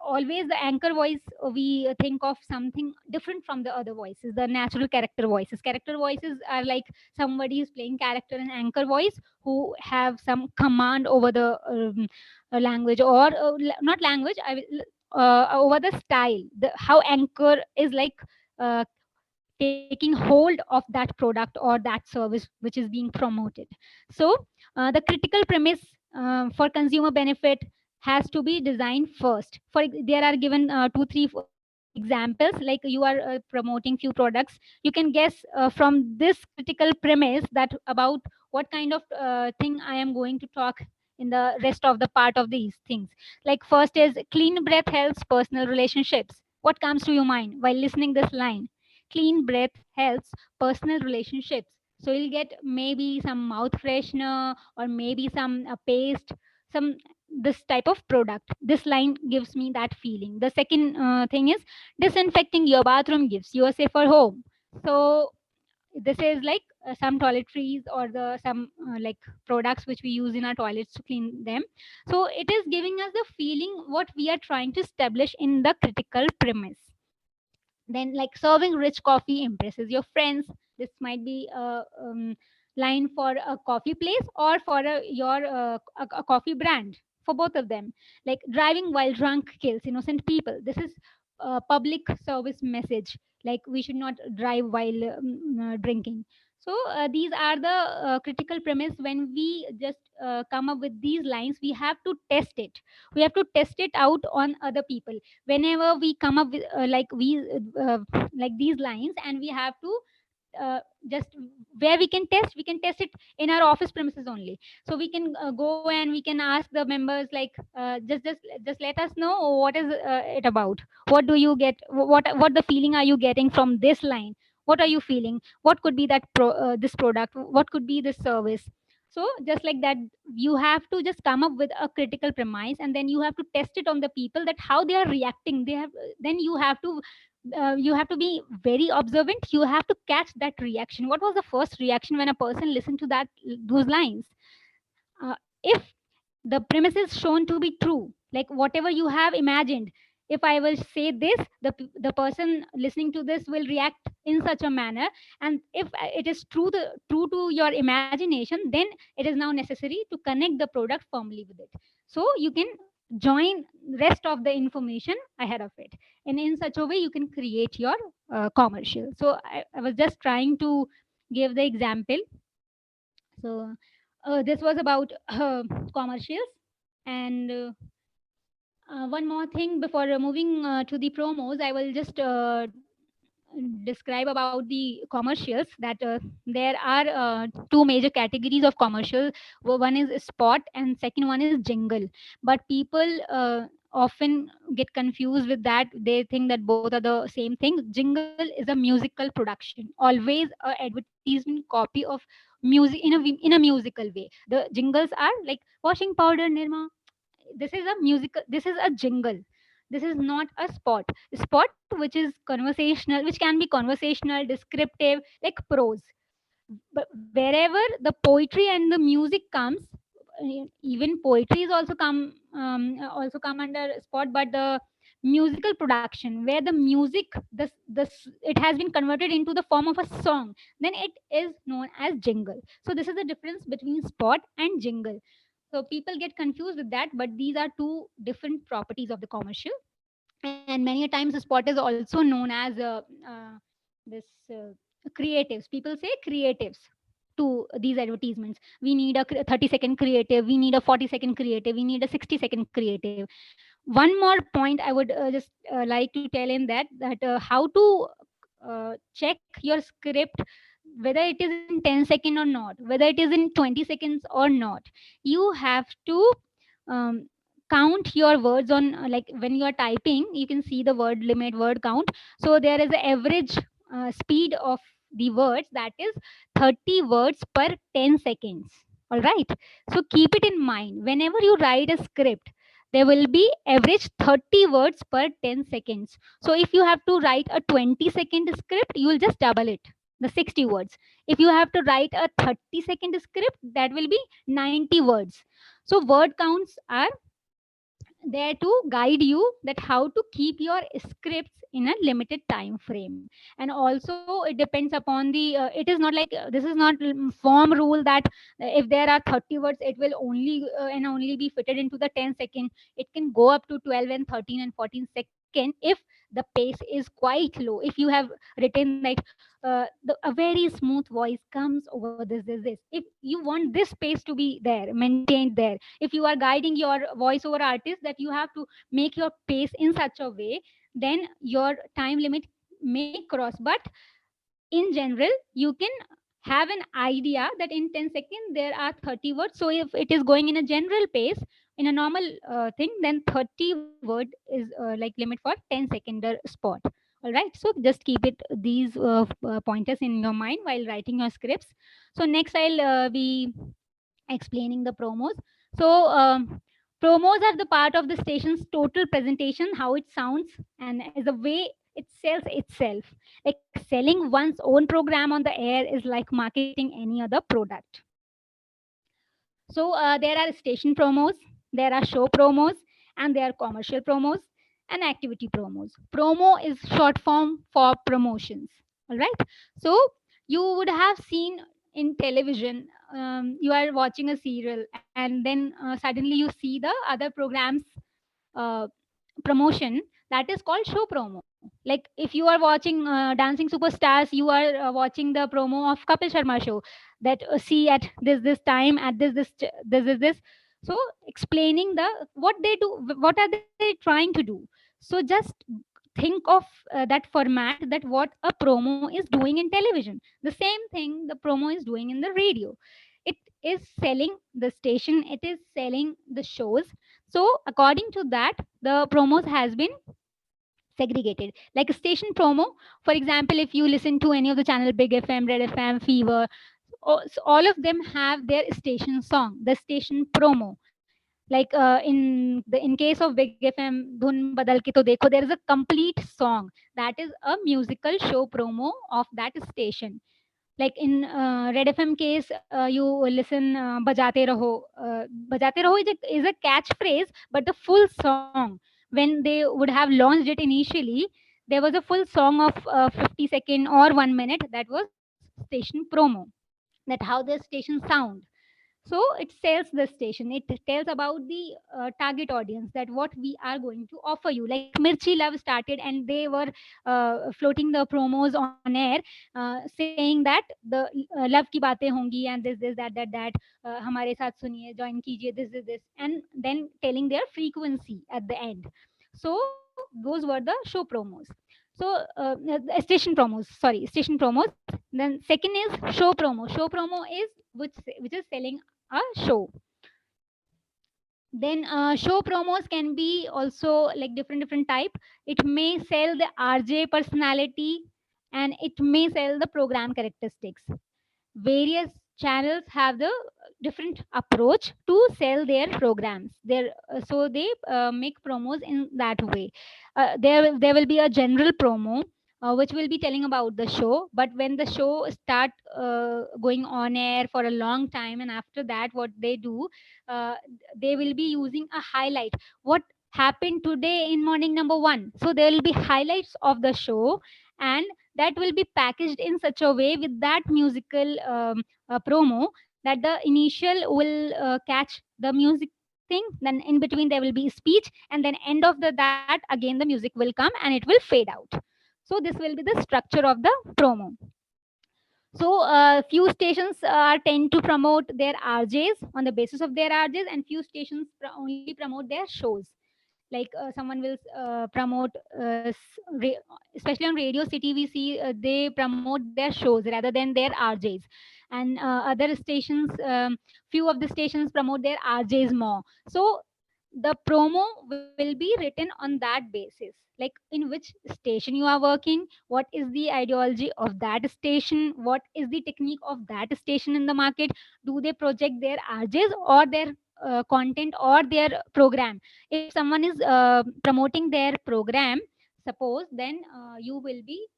always the anchor voice, we think of something different from the other voices, the natural character voices. Character voices are like somebody is playing character in anchor voice who have some command over the language, or not language, over the style, how anchor is like uh, taking hold of that product or that service which is being promoted. So the critical premise for consumer benefit has to be designed first. There are given 2 3 examples, like you are promoting few products. You can guess from this critical premise that about what kind of thing I am going to talk in the rest of the part of these things. Like first is clean breath helps personal relationships. What comes to your mind while listening this line? Clean breath helps personal relationships. So you'll get maybe some mouth freshener or maybe some paste, some this type of product. This line gives me that feeling. The second thing is disinfecting your bathroom gives you a safer home. So this is like some toiletries or the some like products which we use in our toilets to clean them. So it is giving us the feeling what we are trying to establish in the critical premise. Then like serving rich coffee impresses your friends. This might be a line for a coffee place or for a coffee brand, for both of them. Like driving while drunk kills innocent people. This is a public service message, like we should not drive while drinking. So these are the critical premise. When we just come up with these lines, we have to test it. We have to test it out on other people whenever we come up with like these lines. And we have to just where we can test it in our office premises only. So we can go and we can ask the members like just let us know what is it about. What do you get? What the feeling are you getting from this line? What are you feeling? What could be that this product? What could be this service? So just like that, you have to just come up with a critical premise, and then you have to test it on the people, that how they are reacting. Then you have to be very observant. You have to catch that reaction. What was the first reaction when a person listened to those lines? If the premise is shown to be true, like whatever you have imagined, if I will say this, the person listening to this will react in such a manner, and if it is true to your imagination, then it is now necessary to connect the product firmly with it, so you can join rest of the information ahead of it, and in such a way you can create your commercial. So I was just trying to give the example. So this was about commercials. And one more thing before moving to the promos, I will just describe about the commercials, that there are two major categories of commercial. One is spot and second one is jingle. But people often get confused with that. They think that both are the same thing. Jingle is a musical production, always a advertisement copy of music in a musical way. The jingles are like washing powder Nirma. This is a jingle. This is not a spot, which is conversational, which can be conversational, descriptive, like prose. But wherever the poetry and the music comes, even poetry is also come under spot. But the musical production, where the music, this it has been converted into the form of a song, then it is known as jingle. So this is the difference between spot and jingle. So people get confused with that, but these are two different properties of the commercial. And many a times the spot is also known as this creatives. People say creatives to these advertisements. We need a 30-second creative, we need a 40-second creative, we need a 60-second creative. One more point I would just like to tell in that how to check your script, whether it is in 10 seconds or not, whether it is in 20 seconds or not. You have to um, count your words on, like when you are typing, you can see the word limit, word count. So there is an average speed of the words, that is 30 words per 10 seconds. All right, so keep it in mind whenever you write a script. There will be average 30 words per 10 seconds. So if you have to write a 20-second script, you will just double it, the 60 words. If you have to write a 30-second script, that will be 90 words. So word counts are there to guide you that how to keep your scripts in a limited time frame. And also it depends upon the it is not like this is not form rule that if there are 30 words, it will only and only be fitted into the 10 second. It can go up to 12 and 13 and 14 second if the pace is quite low. If you have written like a very smooth voice comes over this, if you want this pace to be there, maintained there, if you are guiding your voiceover artist that you have to make your pace in such a way, then your time limit may cross. But in general, you can have an idea that in 10 seconds there are 30 words. So if it is going in a general pace, in a normal thing, then 30 word is like limit for 10 second spot. All right, so just keep it these pointers in your mind while writing your scripts. So next I'll be explaining the promos. So promos are the part of the station's total presentation, how it sounds, and as a way it sells itself. Like selling one's own program on the air is like marketing any other product. So there are station promos, there are show promos, and there are commercial promos and activity promos. Promo is short form for promotions. All right. So you would have seen in television, you are watching a serial, and then suddenly you see the other programs uh, promotion, that is called show promo. Like if you are watching Dancing Superstars, you are watching the promo of Kapil Sharma show, that see at this time, at this. So explaining the what they do, what are they trying to do. So just think of that format, that what a promo is doing in television. The same thing the promo is doing in the radio. It is selling the station, it is selling the shows. So according to that, the promos has been segregated. Like a station promo, for example, if you listen to any of the channel, Big FM, Red FM, Fever, all of them have their station song, the station promo. Like in case of Big FM, Dhun Badal Ke To Dekho, there is a complete song that is a musical show promo of that station. Like in Red FM case, you listen Bajate Raho is a catchphrase, but the full song, when they would have launched it initially, there was a full song of 50 seconds or 1 minute that was station promo, that how the station sound. So it sells the station, it tells about the target audience, that what we are going to offer you. Like Mirchi Love started and they were floating the promos on air, saying that the love ki baatein hongi and this that hamare sath suniye, join kijiye, this, and then telling their frequency at the end. So those were the show promos. So station promos, sorry, station promos. Then second is show promo. Show promo is which is selling a show. Then show promos can be also like different type. It may sell the RJ personality, and it may sell the program characteristics. Various channels have the different approach to sell their programs. So they make promos in that way. There will be a general promo which will be telling about the show, but when the show start going on air for a long time, and after that what they do, uh, they will be using a highlight, what happened today in morning number one. So there will be highlights of the show, and that will be packaged in such a way with that musical promo, that the initial will catch the music thing, then in between there will be speech, and then end of that again the music will come and it will fade out. So this will be the structure of the promo. So few stations tend to promote their RJs on the basis of their RJs, and few stations only promote their shows. Like someone will promote especially on Radio City, we see they promote their shows rather than their RJs. And other stations, few of the stations promote their RJs more. So the promo will be written on that basis, like in which station you are working, what is the ideology of that station, what is the technique of that station in the market. Do they project their RJs or their content or their program? If someone is promoting their program, suppose, then you will be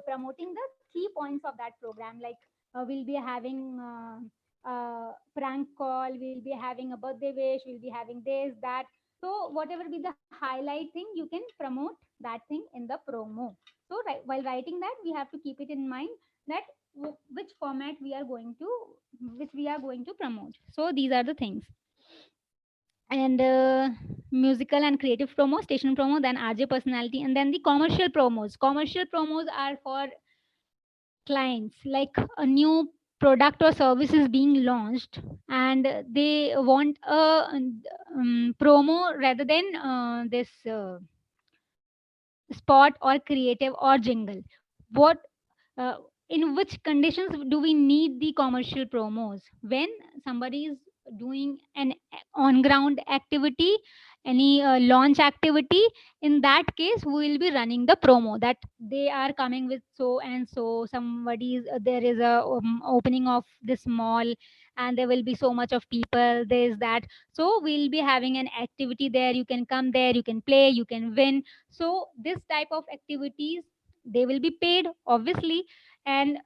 promoting the key points of that program. Like we'll be having prank call, we'll be having a birthday wish, we'll be having this that. So whatever be the highlight thing, you can promote that thing in the promo. So while writing that, we have to keep it in mind that which format we are going to promote. So these are the things. And musical and creative promo, station promo, then RJ personality, and then the commercial promos. Commercial promos are for clients, like a new product or service is being launched, and they want a promo rather than this spot or creative or jingle. What uh, in which conditions do we need the commercial promos? When somebody is doing an on ground activity, any launch activity, in that case we will be running the promo that they are coming with so and so, somebody's there is a opening of this mall, and there will be so much of people, there is that. So we'll be having an activity there, you can come there, you can play, you can win. So this type of activities, they will be paid obviously, and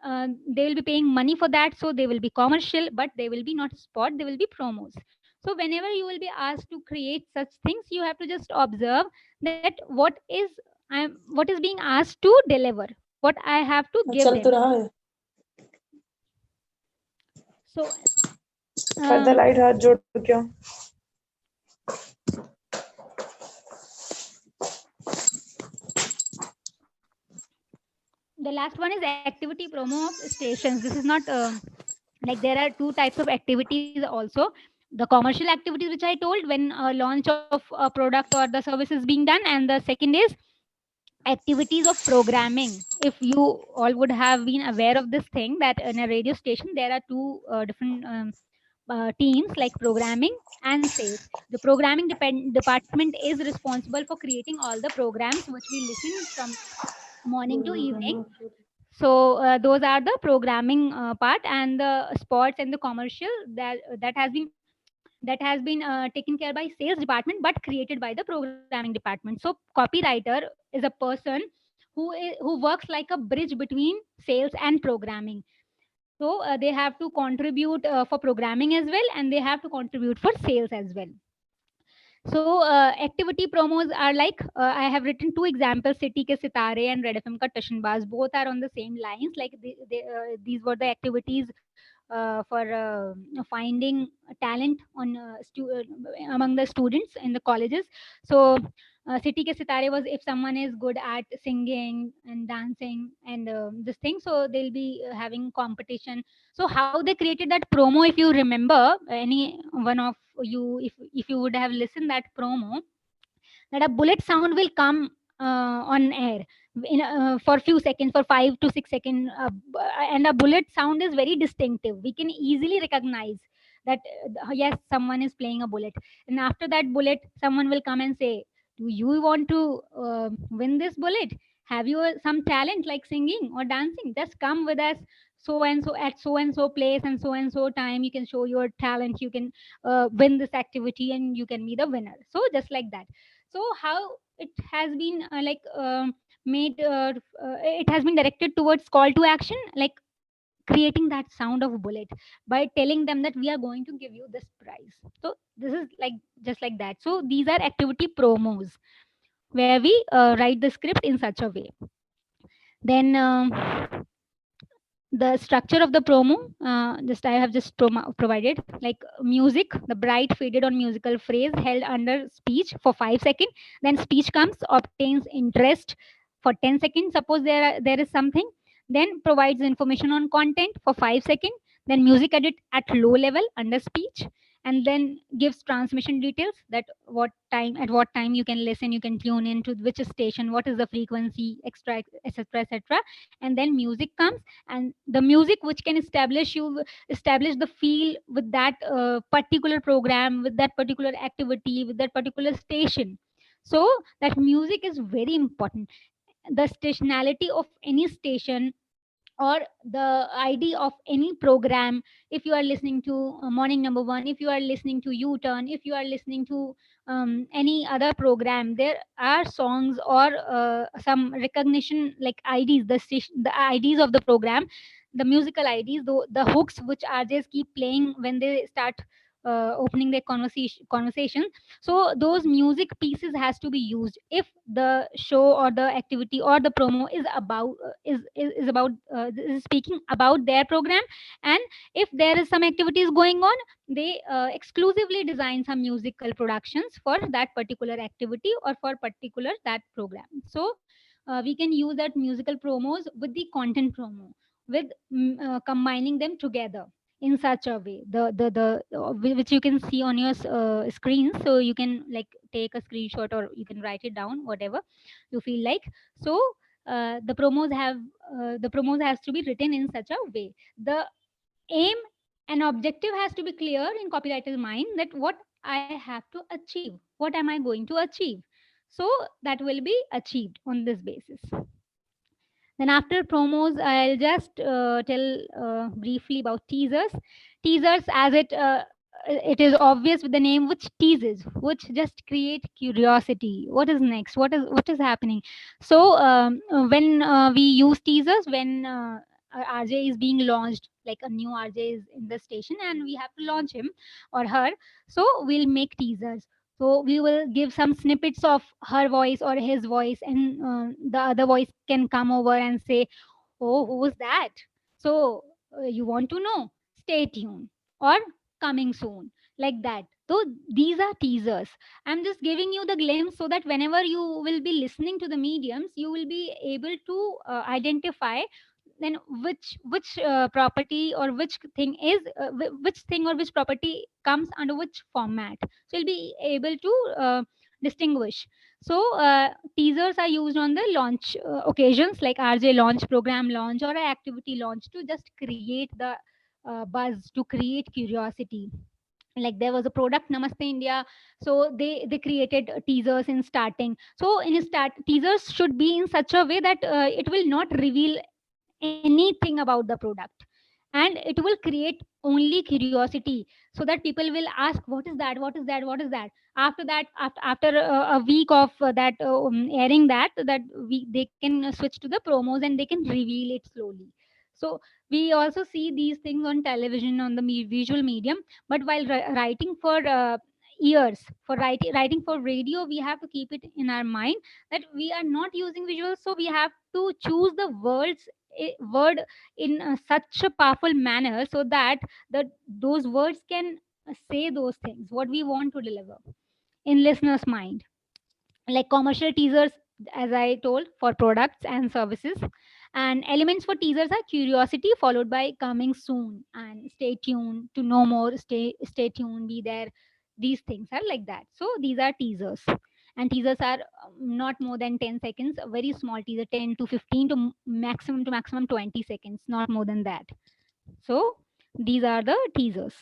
they will be paying money for that. So they will be commercial, but they will be not spot, they will be promos. So whenever you will be asked to create such things, you have to just observe that what is being asked to deliver, what I have to give चल तो them. रहा है So further light हाथ जोड़ क्यों the last one is activity promo of stations. This is not like there are two types of activities also. The commercial activities, which I told, when a launch of a product or the service is being done, and the second is activities of programming. If you all would have been aware of this thing, that in a radio station there are two different teams, like programming and sales. The programming department is responsible for creating all the programs which we listen from morning to evening. So those are the programming part, and the sports and the commercial that has been taken care by sales department but created by the programming department. So copywriter is a person who works like a bridge between sales and programming. So they have to contribute for programming as well, and they have to contribute for sales as well. So activity promos are like I have written two examples: City Ke Sitare and Red FM Ka Tashanbaz. Both are on the same lines. Like these were the activities for finding talent among the students in the colleges. So City Ke Sitare was if someone is good at singing and dancing and this thing, so they'll be having competition. So how they created that promo, if you remember, any one of you, if you would have listened that promo, that a bullet sound will come on air for few seconds, for 5 to 6 seconds, and a bullet sound is very distinctive. We can easily recognize that yes, someone is playing a bullet, and after that bullet someone will come and say, do you want to win this bullet? Have you some talent like singing or dancing? Just come with us, so and so, at so and so place and so time. You can show your talent, you can win this activity, and you can be the winner. So just like that. So how it has been made it has been directed towards call to action, like creating that sound of bullet by telling them that we are going to give you this prize. So this is like just like that. So these are activity promos where we write the script in such a way. Then the structure of the promo, just I have just provided, like music, the bright faded on musical phrase held under speech for 5 seconds. Then speech comes, obtains interest for 10 seconds, suppose there is something. Then provides information on content for 5 seconds. Then music edit at low level under speech, and then gives transmission details, that at what time you can listen, you can tune in to which station, what is the frequency, extra, etc, etc. And then music comes, and the music which can establish the feel with that particular program, with that particular activity, with that particular station. So that music is very important. The stationality of any station, or the ID of any program, if you are listening to Morning Number One, if you are listening to U-Turn, if you are listening to any other program, there are songs or some recognition like IDs, the IDs of the program, the musical IDs, the hooks which RJs keep playing when they start opening their conversation. So those music pieces has to be used if the show or the activity or the promo is about is speaking about their program. And if there is some activities going on, they exclusively design some musical productions for that particular activity or for particular that program. So we can use that musical promos with the content promo, with combining them together in such a way, which you can see on your screen. So you can like take a screenshot, or you can write it down, whatever you feel like. So the promos has to be written in such a way. The aim and objective has to be clear in copywriter's mind, that what I have to achieve, what am I going to achieve. So that will be achieved on this basis. Then after promos, I'll just tell briefly about teasers. Teasers, as it is obvious with the name, which teases, which just create curiosity. What is next? What is happening? So when we use teasers, when RJ is being launched, like a new RJ is in the station and we have to launch him or her, so we'll make teasers. So we will give some snippets of her voice or his voice, and the other voice can come over and say, oh, who was that? So you want to know? Stay tuned, or coming soon, like that. So these are teasers. I'm just giving you the glimpse so that whenever you will be listening to the mediums, you will be able to identify then which property or which thing is which thing or which property comes under which format. So you'll be able to distinguish. So teasers are used on the launch occasions, like RJ launch, program launch, or activity launch, to just create the buzz, to create curiosity. Like there was a product Namaste India, so they created teasers in starting. So in start, teasers should be in such a way that it will not reveal anything about the product, and it will create only curiosity, so that people will ask, what is that, what is that, what is that. After that, after a week of that airing that they can switch to the promos and they can reveal it slowly. So we also see these things on television, on the visual medium. But while writing for ears, for writing for radio, we have to keep it in our mind that we are not using visuals, so we have to choose the word in such a powerful manner, so that those words can say those things what we want to deliver in listeners mind. Like commercial teasers, as I told, for products and services, and elements for teasers are curiosity followed by coming soon and stay tuned, to know more, stay tuned, be there. These things are like that. So these are teasers, and teasers are not more than 10 seconds, a very small teaser, 10 to 15 to maximum 20 seconds, not more than that. So these are the teasers.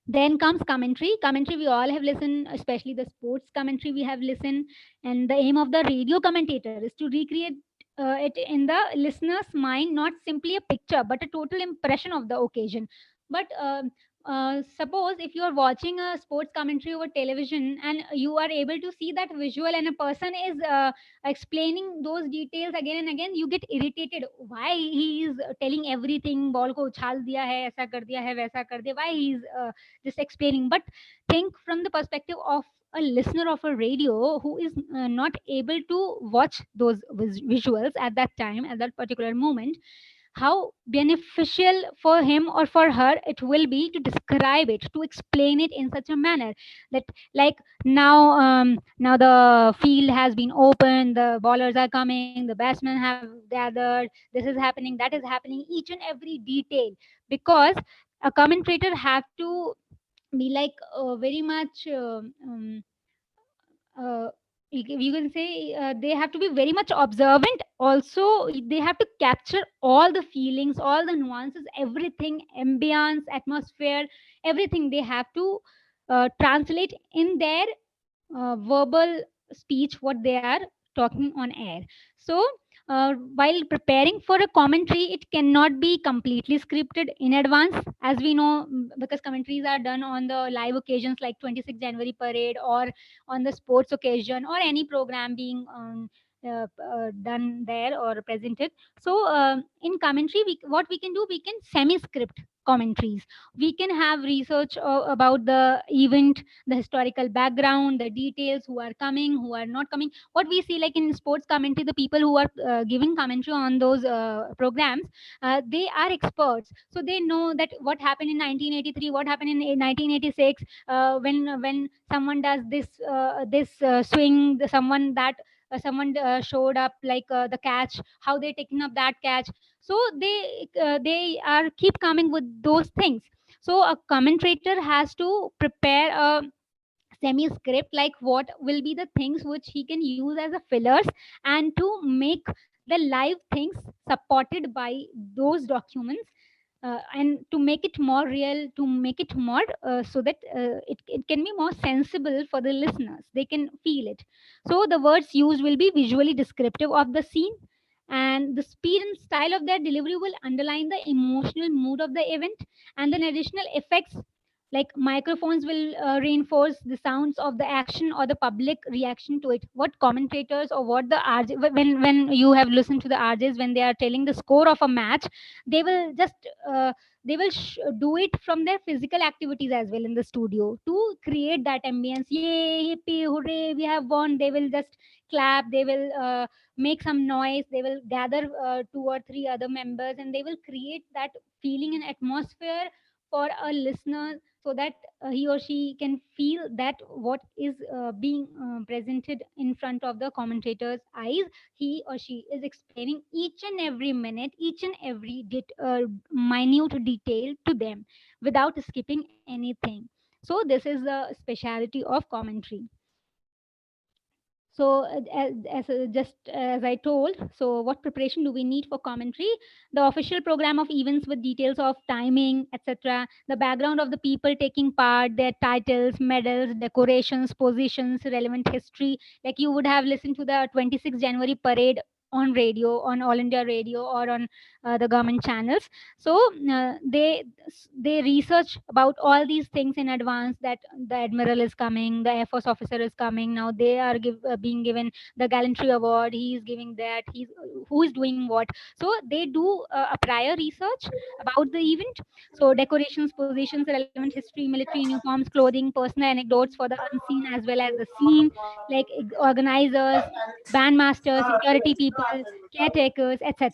Then comes commentary. Commentary we all have listened, especially the sports commentary we have listened. And the aim of the radio commentator is to recreate it in the listener's mind, not simply a picture, but a total impression of the occasion. But suppose if you are watching a sports commentary over television and you are able to see that visual, and a person is explaining those details again and again, you get irritated. Why he is telling everything? Ball ko uchal diya hai, aisa kar diya hai, waisa kar diya. Why he is just explaining? But think from the perspective of a listener of a radio who is not able to watch those visuals at that time, at that particular moment, how beneficial for him or for her it will be to describe it, to explain it in such a manner that, like, now the field has been opened, the bowlers are coming, the batsmen have gathered, this is happening, that is happening, each and every detail. Because a commentator have to be like very much you can say they have to be very much observant. Also they have to capture all the feelings, all the nuances, everything, ambience, atmosphere, everything they have to translate in their verbal speech, what they are talking on air. So while preparing for a commentary, it cannot be completely scripted in advance, as we know, because commentaries are done on the live occasions like 26 January parade, or on the sports occasion, or any program being done there or presented. So in commentary, what we can do, we can semi script commentaries. We can have research about the event, the historical background, the details, who are coming, who are not coming. What we see, like in sports commentary, the people who are giving commentary on those programs, they are experts, so they know that what happened in 1983, what happened in 1986, when someone does this swing, someone showed up, like the catch, how they taking up that catch. So they are keep coming with those things. So a commentator has to prepare a semi script, like what will be the things which he can use as a fillers, and to make the live things supported by those documents, and to make it more real, to make it more so that it can be more sensible for the listeners, they can feel it. So the words used will be visually descriptive of the scene, and the speed and style of their delivery will underline the emotional mood of the event. And then additional effects, like microphones will reinforce the sounds of the action or the public reaction to it. What commentators, or what the RJ, when you have listened to the RJs, when they are telling the score of a match, they will just do it from their physical activities as well in the studio, to create that ambience. Yay, hippie, hooray, we have won. They will just clap, they will make some noise, they will gather two or three other members, and they will create that feeling and atmosphere for a listener, so that he or she can feel that what is being presented in front of the commentator's eyes, he or she is explaining each and every minute, each and every minute detail to them without skipping anything. So this is the speciality of commentary. So just as I told, so what preparation do we need for commentary? The official program of events with details of timing, etc., the background of the people taking part, their titles, medals, decorations, positions, relevant history. Like you would have listened to the 26 January parade on radio, on All India Radio, or on the government channels. So they research about all these things in advance, that the admiral is coming, the air force officer is coming. Now they are being given the gallantry award. He is giving that. He's who is doing what. So they do a prior research about the event. So decorations, positions, relevant history, military uniforms, clothing, personal anecdotes for the unseen as well as the seen, like organizers, bandmasters, security people, caretakers, etc.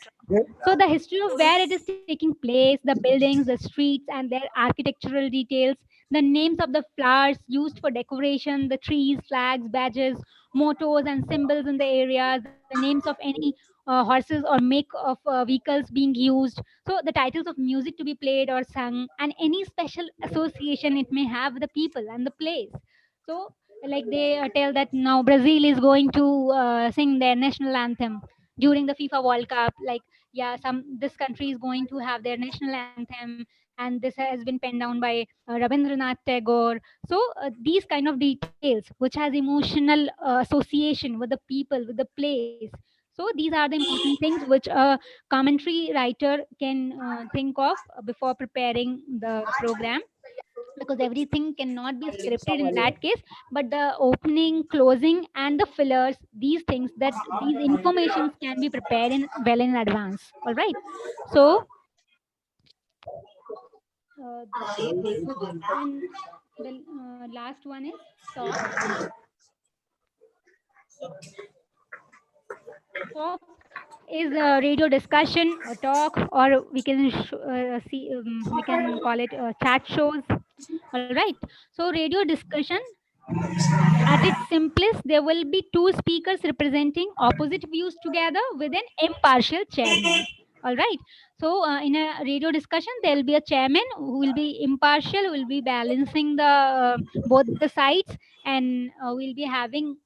So the history of where it is taking place, the buildings, the streets, and their architectural details, the names of the flowers used for decoration, the trees, flags, badges, mottos, and symbols in the areas, the names of any horses or make of vehicles being used. So the titles of music to be played or sung, and any special association it may have with the people and the place. So like they tell that now Brazil is going to sing their national anthem during the FIFA World Cup. Like, yeah, some this country is going to have their national anthem, and this has been penned down by Rabindranath Tagore. So these kind of details which has emotional association with the people, with the place. So these are the important things which a commentary writer can think of before preparing the program, because everything cannot be scripted in that case. But the opening, closing, and the fillers, these things, that these informations can be prepared in well in advance. All right. So this is, and the last one is talk. Talk is a radio discussion, a talk, or we can see we can call it chat shows. All right. So radio discussion, at its simplest, there will be two speakers representing opposite views together with an impartial chairman. All right. So, in a radio discussion, there will be a chairman who will be impartial, who will be balancing the both the sides, and we'll be having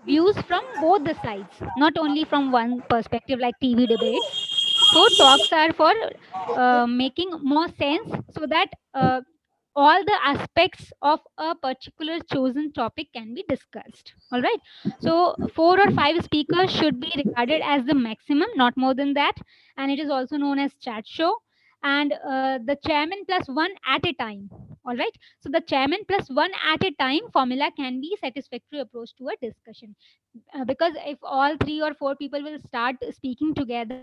views from both the sides, not only from one perspective like TV debates. So talks are for making more sense, so that all the aspects of a particular chosen topic can be discussed. All right. So 4 or 5 speakers should be regarded as the maximum, not more than that. And it is also known as chat show. And the chairman plus one at a time. All right. So the chairman plus one at a time formula can be satisfactory approach to a discussion. Because if all 3 or 4 people will start speaking together,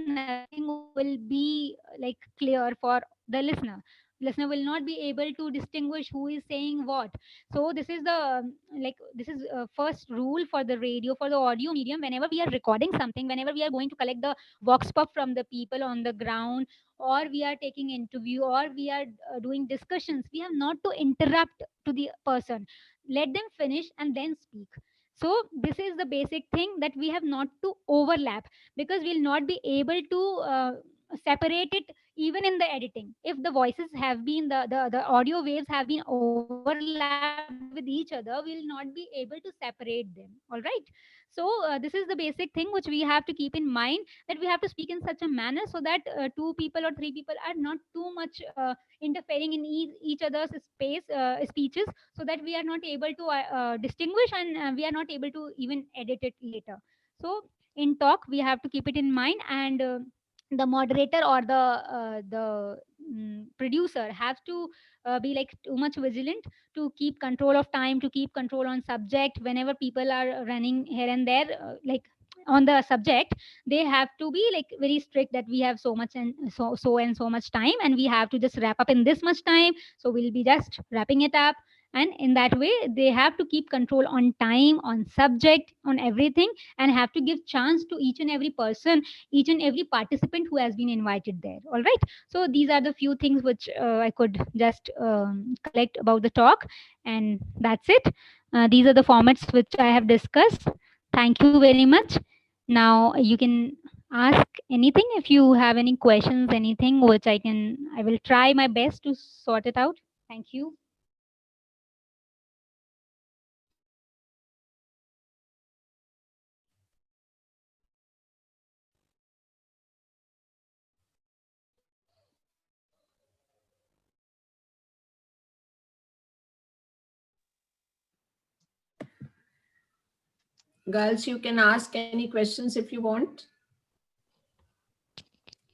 nothing will be like clear for the listener will not be able to distinguish who is saying what. So this is the first rule for the radio, for the audio medium. Whenever we are recording something, whenever we are going to collect the vox pop from the people on the ground, or we are taking interview, or we are doing discussions, we have not to interrupt to the person. Let them finish and then speak. So this is the basic thing, that we have not to overlap, because we'll not be able to separate it even in the editing. If the voices have been the audio waves have been overlapped with each other, we'll not be able to separate them. All right. So this is the basic thing which we have to keep in mind, that we have to speak in such a manner so that 2 people or 3 people are not too much interfering in each other's speeches, so that we are not able to distinguish, and we are not able to even edit it later. So in talk we have to keep it in mind, and the moderator or the producer have to be like too much vigilant to keep control of time, to keep control on subject. Whenever people are running here and there, like on the subject, they have to be like very strict, that we have so much and so much time, and we have to just wrap up in this much time, so we'll be just wrapping it up. And in that way they have to keep control on time, on subject, on everything, and have to give chance to each and every person, each and every participant who has been invited there. All right. So these are the few things which I could just collect about the talk, and that's it. These are the formats which I have discussed. Thank you very much. Now you can ask anything if you have any questions, anything which I will try my best to sort it out. Thank you. Girls, you can ask any questions if you want.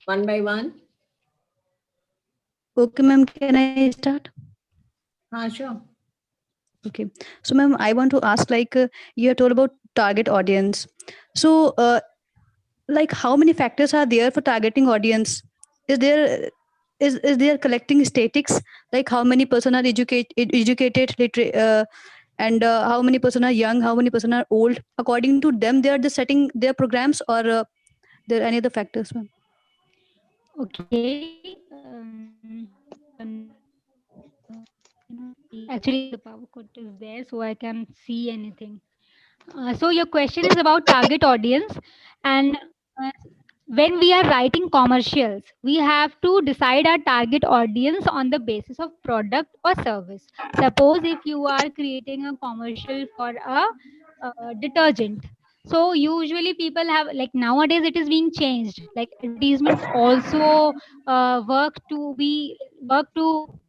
One by one. Okay, ma'am, can I start? Sure. Okay. So, ma'am, I want to ask, like, you have told about target audience. So, like, how many factors are there for targeting audience? Is there is there collecting statistics, like how many person are educated, and how many person are young, how many person are old? According to them, they are just setting their programs, or there are any other factors, ma'am? Okay. Actually, the power cut is there, so I can see anything. So your question is about target audience, and uh, when we are writing commercials, we have to decide our target audience on the basis of product or service. Suppose if you are creating a commercial for a detergent, so usually people have, like, nowadays it is being changed, like advertisements also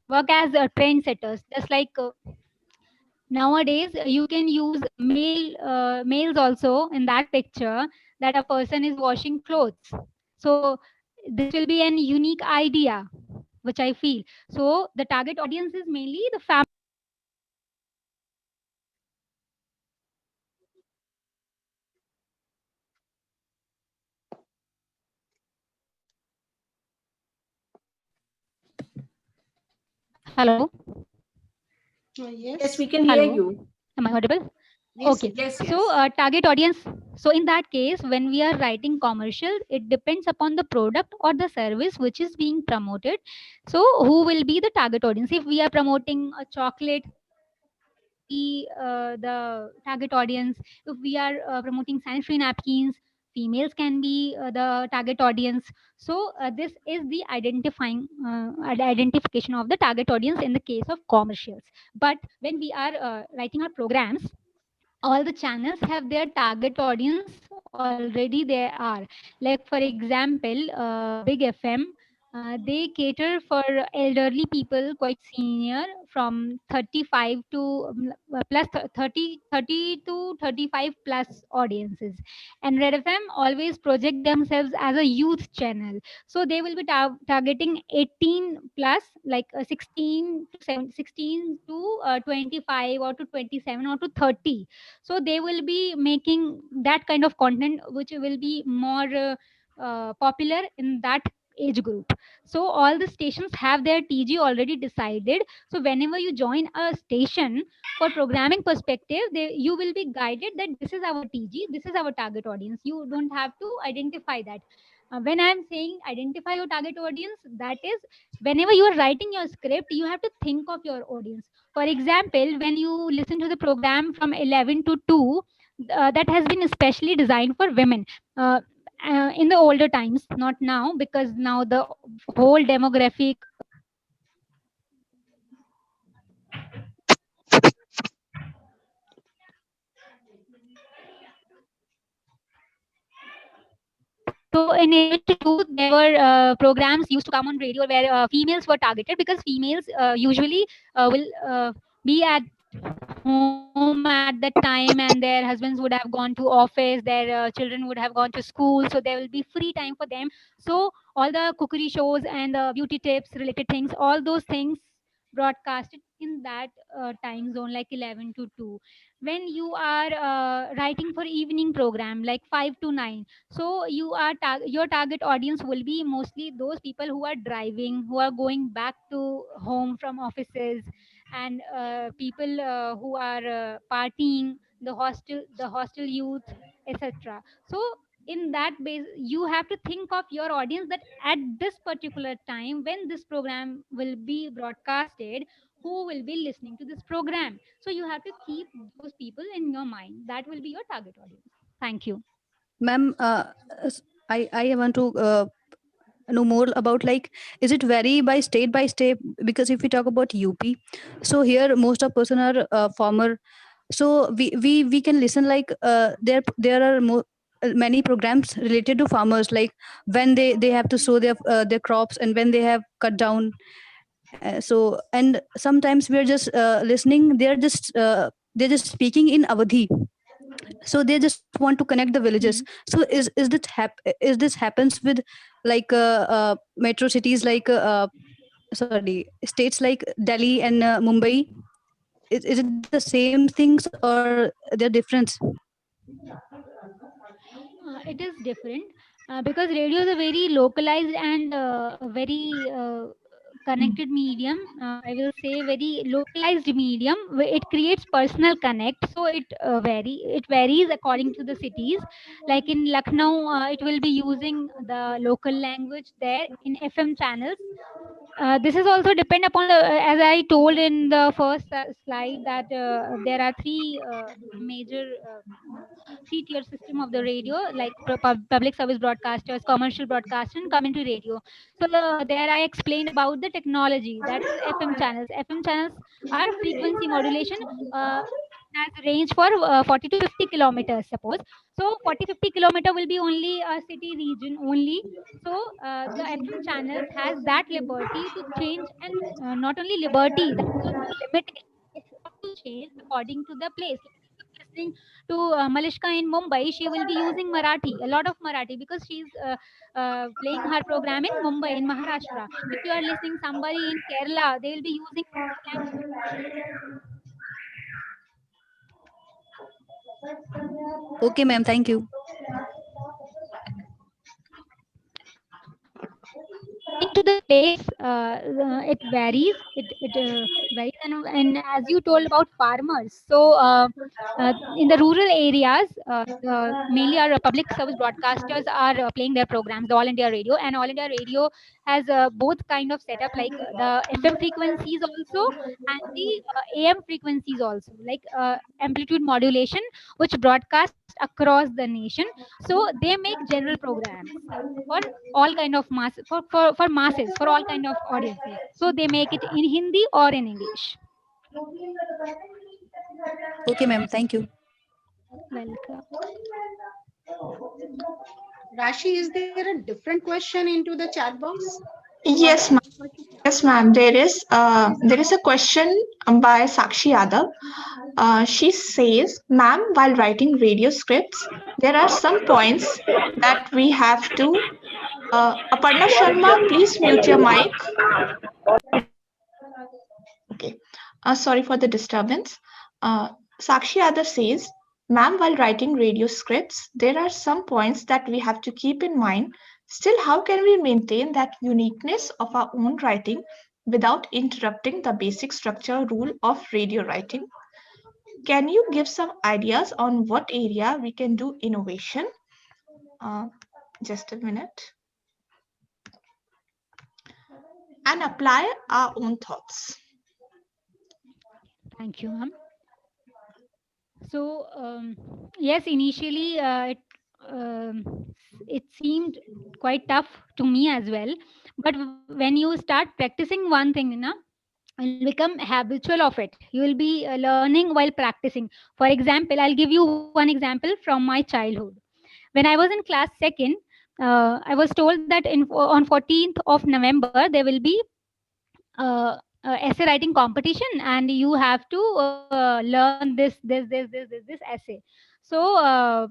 work as trendsetters, just like nowadays you can use males also in that picture, that a person is washing clothes. So this will be an unique idea, which I feel. So the target audience is mainly the family. Hello. Yes, we can hear Hello. you. Am I audible? Yes, Okay. Yes, yes. So target audience. So in that case, when we are writing commercial, it depends upon the product or the service which is being promoted. So who will be the target audience? If we are promoting a chocolate, be the target audience. If we are promoting sanitary napkins, females can be the target audience. So this is the identification of the target audience in the case of commercials. But when we are writing our programs, all the channels have their target audience already there are. Like for example, Big FM, they cater for elderly people, quite senior, from 35 to plus 30 to 35 plus audiences. And Red FM always project themselves as a youth channel, so they will be targeting 18 plus, like 16 to 25 or to 27 or to 30. So they will be making that kind of content which will be more popular in that age group. So all the stations have their TG already decided. So whenever you join a station, for programming perspective, you will be guided that this is our TG, this is our target audience. You don't have to identify that. When I'm saying identify your target audience, that is, whenever you are writing your script, you have to think of your audience. For example, when you listen to the program from 11 to 2, that has been especially designed for women. In the older times, not now, because now the whole demographic. So in 11 to 2, there were programs used to come on radio where females were targeted, because females usually will be at home at that time, and their husbands would have gone to office, their children would have gone to school, so there will be free time for them. So all the cookery shows and the beauty tips related things, all those things broadcasted in that time zone, like 11 to 2. When you are writing for evening program like 5 to 9, so you are your target audience will be mostly those people who are driving, who are going back to home from offices, and people who are partying, the hostel youth, etc. So in that base, you have to think of your audience, that at this particular time when this program will be broadcasted, who will be listening to this program. So you have to keep those people in your mind. That will be your target audience. Thank you. Ma'am, I want to know more about, like, is it vary by state? Because if we talk about UP, so here most of person are farmer, so we can listen, like, there are many programs related to farmers, like when they have to sow their crops, and when they have cut down. So, and sometimes we are just listening, they're just speaking in Awadhi. So they just want to connect the villages. So is this happens with like metro cities like sorry, states like Delhi and Mumbai? Is it the same things or they're different? It is different because radio is a very localized and very connected medium. I will say very localized medium. It creates personal connect, so it varies according to the cities. Like in Lucknow, it will be using the local language there in FM channels. This is also depend upon the, as I told in the first slide, that there are three major three-tier system of the radio, like public service broadcasters, commercial broadcasters, and community radio. So there I explained about the technology, that is FM channels. FM channels are frequency modulation. Has range for 40 to 50 kilometers, suppose. So 40-50 kilometer will be only a city region only. So the FM channels has that liberty to change, and not only liberty, that is also limited to change according to the place. Listening to Malishka in Mumbai, she will be using Marathi, a lot of Marathi, because she's playing her program in Mumbai, in Maharashtra. If you are listening somebody in Kerala, they will be using Okay, ma'am. Thank you. to the place, it varies. It varies, and as you told about farmers, so in the rural areas, mainly our public service broadcasters are playing their programs, the All India Radio, and All India Radio has both kind of setup, like the FM frequencies also and the AM frequencies also, like amplitude modulation, which broadcast across the nation. So they make general programs for all kind of mass, for masses, for all kind of audiences. So they make it in Hindi or in English. Okay, ma'am. Thank you. Welcome. Rashi, is there a different question into the chat box? Yes, ma'am. Yes, ma'am. There is a question by Sakshi Yadav. She says, "Ma'am, while writing radio scripts, there are some points that we have to." Aparna Sharma, please mute your mic. Okay. Sorry for the disturbance. Sakshi Yadav says, "Ma'am, while writing radio scripts, there are some points that we have to keep in mind. Still, how can we maintain that uniqueness of our own writing without interrupting the basic structure rule of radio writing? Can you give some ideas on what area we can do innovation?" Just a minute. And apply our own thoughts. Thank you, ma'am. So yes, initially it seemed quite tough to me as well, but when you start practicing one thing, you'll become habitual of it. You will be learning while practicing. For example, I'll give you one example from my childhood. When I was in class 2nd, I was told that on 14th of November there will be essay writing competition, and you have to learn this essay. So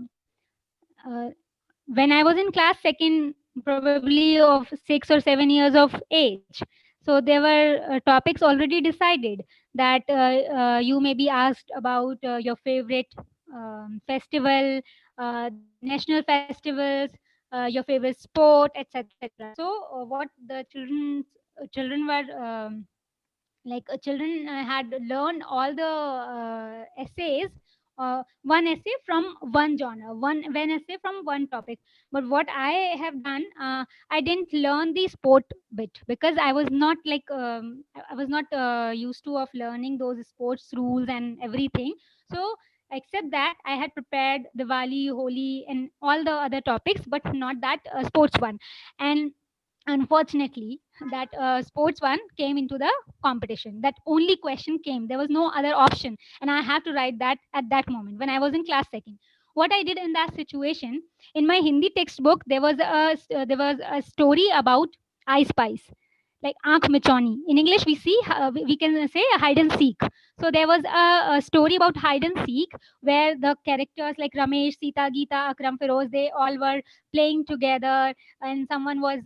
when I was in class 2nd, probably of 6 or 7 years of age, so there were topics already decided, that you may be asked about your favorite festival, national festivals, your favorite sport, etc. So what the children were children had learned all the essays, one essay from one genre, one essay from one topic. But what I have done, I didn't learn the sport bit, because I was not used to of learning those sports rules and everything. So except that, I had prepared Diwali, Holi, and all the other topics, but not that sports one. And unfortunately, that sports one came into the competition. That only question came, there was no other option, and I have to write that at that moment when I was in class 2nd. What I did in that situation, in my Hindi textbook, there was a story about I Spice. like aankh michoni. In English, we can say hide and seek. So there was a story about hide and seek where the characters like Ramesh, Sita, Geeta, Akram, Feroz, they all were playing together, and someone was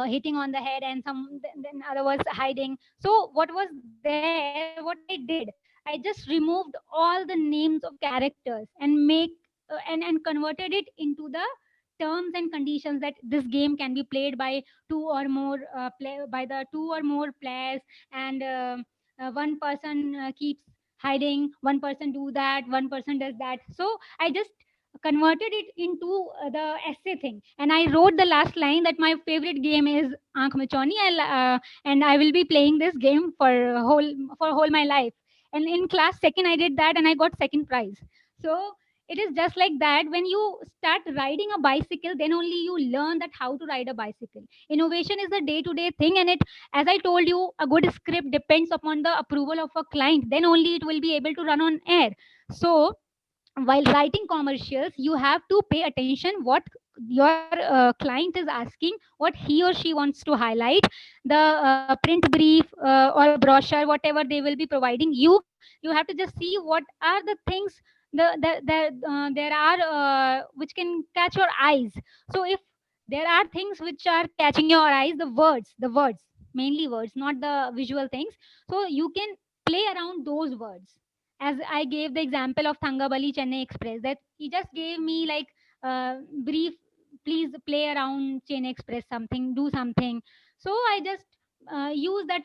hitting on the head, and then other was hiding. So what was there, what I did, I just removed all the names of characters and and converted it into the terms and conditions that this game can be played by two or more by the two or more players, and one person keeps hiding, one person do that, one person does that. So I just converted it into the essay thing, and I wrote the last line that my favorite game is Aankh Michoni, and I will be playing this game for whole my life. And in class second I did that, and I got second prize. So it is just like that. When you start riding a bicycle, then only you learn that how to ride a bicycle. Innovation is a day to day thing, and it, as I told you, a good script depends upon the approval of a client, then only it will be able to run on air. So while writing commercials, you have to pay attention what your client is asking, what he or she wants to highlight. The print brief or brochure, whatever they will be providing you, you have to just see what are the things there are which can catch your eyes. So if there are things which are catching your eyes, the words, mainly words, not the visual things, so you can play around those words. As I gave the example of Thangabali Chennai Express, that he just gave me like brief, please play around Chennai Express something, do something. So I just use that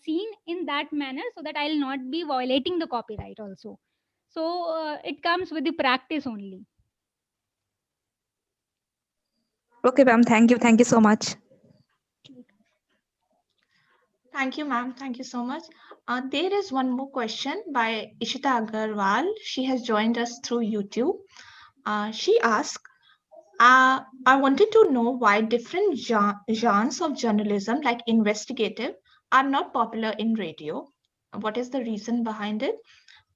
scene in that manner so that I'll not be violating the copyright also. So it comes with the practice only. Okay, ma'am. Thank you. Thank you so much. Thank you, ma'am. Thank you so much. There is one more question by Ishita Agarwal. She has joined us through YouTube. She asked, I wanted to know why different genres of journalism, like investigative, are not popular in radio. What is the reason behind it?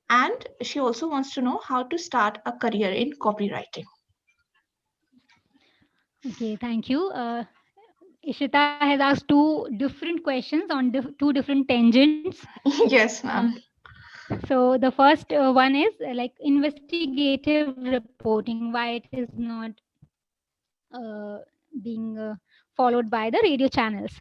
And she also wants to know how to start a career in copywriting. Okay, thank you. Ishita has asked two different questions on two different tangents. Yes, ma'am. So the first one is like investigative reporting, why it is not being followed by the radio channels.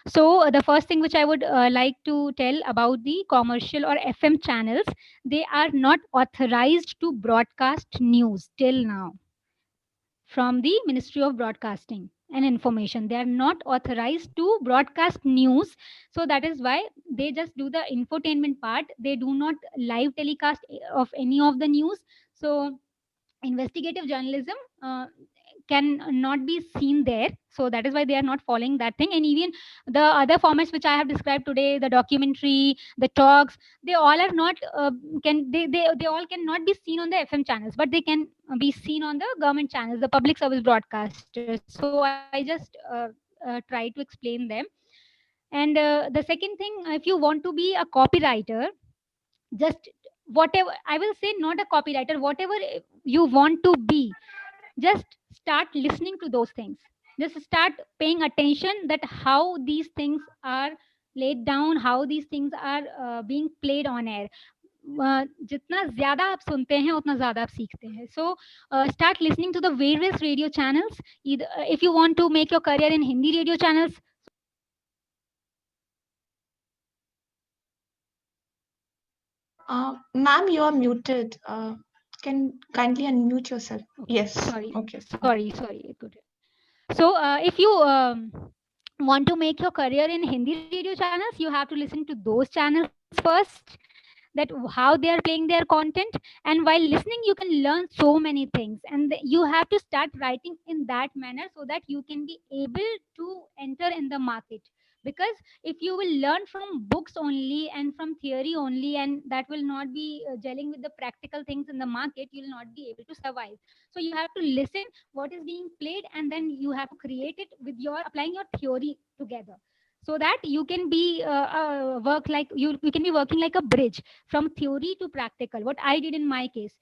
So the first thing which I would like to tell about the commercial or FM channels, they are not authorized to broadcast news till now from the Ministry of Broadcasting and Information. They are not authorized to broadcast news. So that is why they just do the infotainment part. They do not live telecast of any of the news. So investigative journalism can not be seen there. So that is why they are not following that thing. And even the other formats which I have described today, the documentary, the talks, they all are not they all cannot be seen on the FM channels, but they can be seen on the government channels, the public service broadcasters. So I just try to explain them. And the second thing, if you want to be a copywriter, just whatever, I will say, not a copywriter, whatever you want to be, just start listening to those things. Just start paying attention that how these things are laid down, how these things are being played on air. जितना ज्यादा आप सुनते हैं उतना ज्यादा आप सीखते हैं. So start listening to the various radio channels. If you want to make your career in Hindi radio channels, ma'am, you are muted. Can kindly unmute yourself? Yes. Sorry. Okay. Sorry. Good. So if you want to make your career in Hindi radio channels, you have to listen to those channels first, that how they are playing their content. And while listening, you can learn so many things, and you have to start writing in that manner so that you can be able to enter in the market. Because if you will learn from books only and from theory only, and that will not be gelling with the practical things in the market, you will not be able to survive. So you have to listen what is being played, and then you have to create it with your applying your theory together, so that you can be work like you can be working like a bridge from theory to practical, what I did in my case.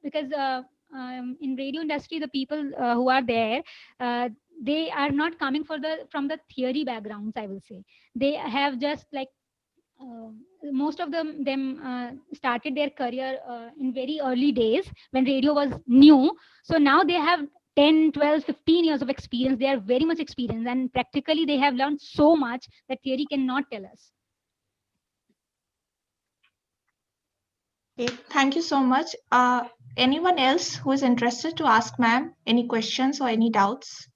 Because in radio industry, the people who are there, they are not coming from the theory backgrounds, I will say. They have just like most of them started their career in very early days when radio was new. So now they have 10, 12, 15 years of experience. They are very much experienced, and practically they have learned so much that theory cannot tell us. Okay, thank you so much. Anyone else who is interested to ask ma'am any questions or any doubts?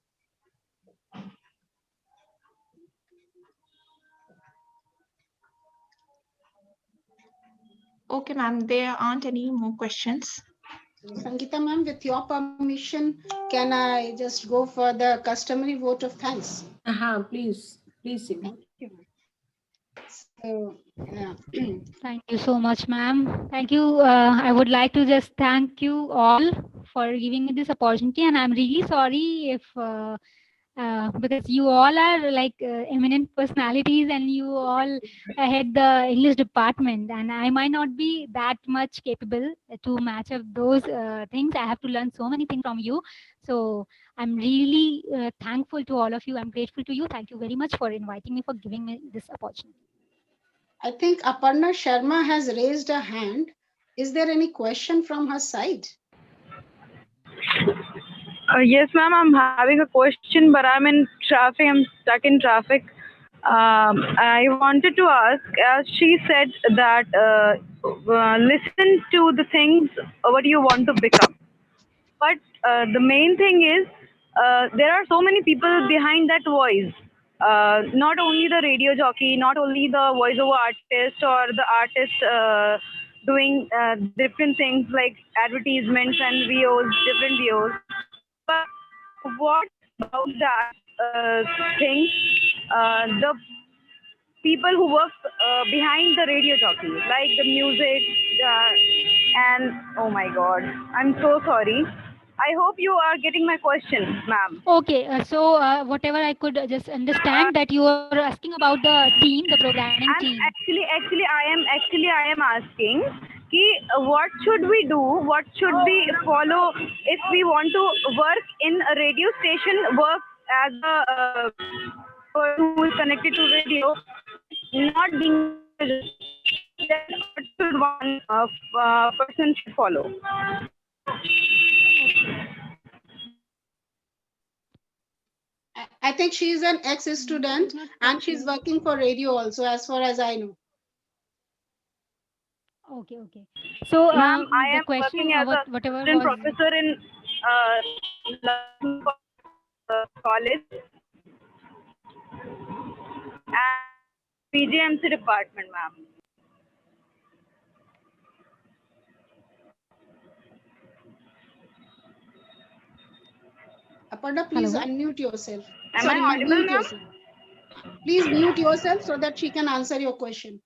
Okay, ma'am, there aren't any more questions. Sangeeta ma'am, with your permission, can I just go for the customary vote of thanks? Please, Seema. Thank you. So, yeah. Thank you so much, ma'am. Thank you. I would like to just thank you all for giving me this opportunity, and I'm really sorry if because you all are like eminent personalities, and you all head the English department, and I might not be that much capable to match up those things. I have to learn so many things from you. So I'm really thankful to all of you. I'm grateful to you. Thank you very much for inviting me, for giving me this opportunity. I think Aparna Sharma has raised a hand. Is there any question from her side? Yes, ma'am, I'm having a question, but I'm in traffic. I'm stuck in traffic. I wanted to ask, as she said that listen to the things what you want to become. But the main thing is there are so many people behind that voice. Not only the radio jockey, not only the voiceover artist or the artist doing different things like advertisements and VOs, different VOs. But what about that thing? The people who work behind the radio jockey, like the music, and oh my God, I'm so sorry. I hope you are getting my question, ma'am. Okay, so whatever I could just understand that you are asking about the team, the programming team. Actually, I am asking, what should we do? What should we follow if we want to work in a radio station? Work as a person who is connected to radio, not being. Then what should one person should follow? I think she's an ex-student and she's working for radio also, as far as I know. Okay. So, ma'am, I am question, working as a whatever student professor in college and PGMC department, ma'am. Aparna, please unmute yourself. Am I audible, ma'am? Please mute yourself so that she can answer your question.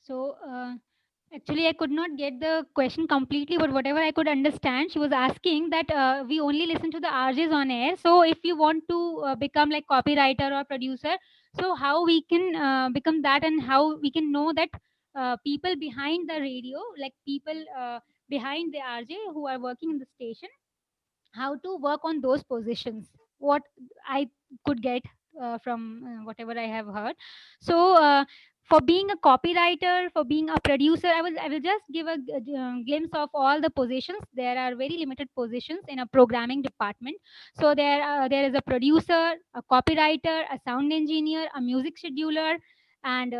So, actually, I could not get the question completely, but whatever I could understand, she was asking that we only listen to the RJs on air. So, if you want to become like copywriter or producer, so how we can become that, and how we can know that people behind the radio, like people behind the RJ who are working in the station, how to work on those positions. What I could get from whatever I have heard. So, for being a copywriter, for being a producer, I will just give a glimpse of all the positions. There are very limited positions in a programming department. So there is a producer, a copywriter, a sound engineer, a music scheduler, and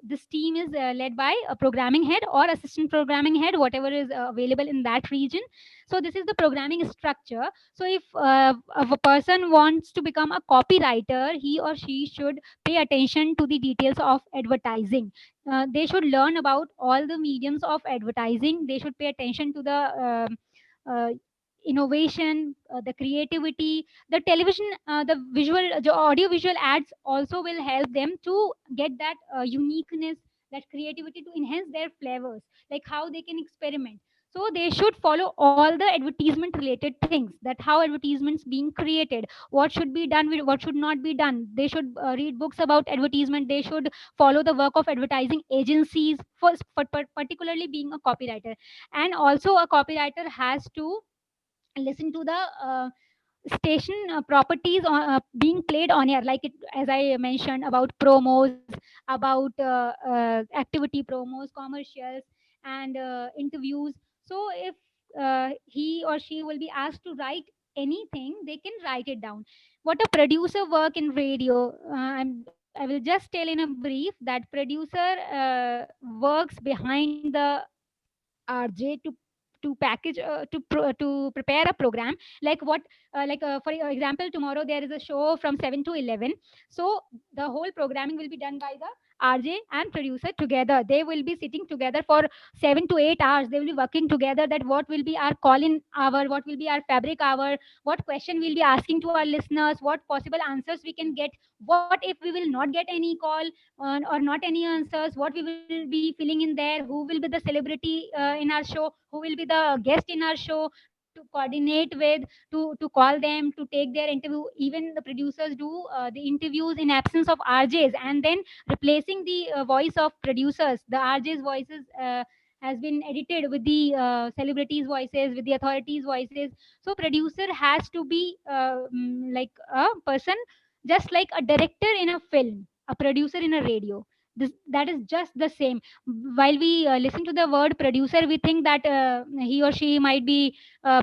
this team is led by a programming head or assistant programming head, whatever is available in that region. So this is the programming structure. So if a person wants to become a copywriter, he or she should pay attention to the details of advertising. They should learn about all the mediums of advertising. They should pay attention to the innovation, the creativity, the television, the audio visual ads also will help them to get that uniqueness, that creativity, to enhance their flavors, like how they can experiment. So they should follow all the advertisement related things, that how advertisements being created, what should be done with what should not be done. They should read books about advertisement. They should follow the work of advertising agencies, for particularly being a copywriter. And also a copywriter has to listen to the station properties being played on air, like it, as I mentioned, about promos, about activity promos, commercials, and interviews. So if he or she will be asked to write anything, they can write it down. What a producer work in radio, I will just tell in a brief that producer works behind the RJ to package to prepare a program, like what for example, tomorrow there is a show from 7 to 11. So the whole programming will be done by the RJ and producer together. They will be sitting together for 7 to 8 hours. They will be working together, that what will be our call in hour, what will be our fabric hour, what question we'll be asking to our listeners, what possible answers we can get, what if we will not get any call or not any answers, what we will be filling in there, who will be the celebrity in our show, who will be the guest in our show, to coordinate with, to call them, to take their interview. Even the producers do the interviews in absence of RJs, and then replacing the voice of producers, the RJs voices has been edited with the celebrities voices, with the authorities voices. So producer has to be like a person, just like a director in a film, a producer in a radio. That is just the same. While we listen to the word producer, we think that he or she might be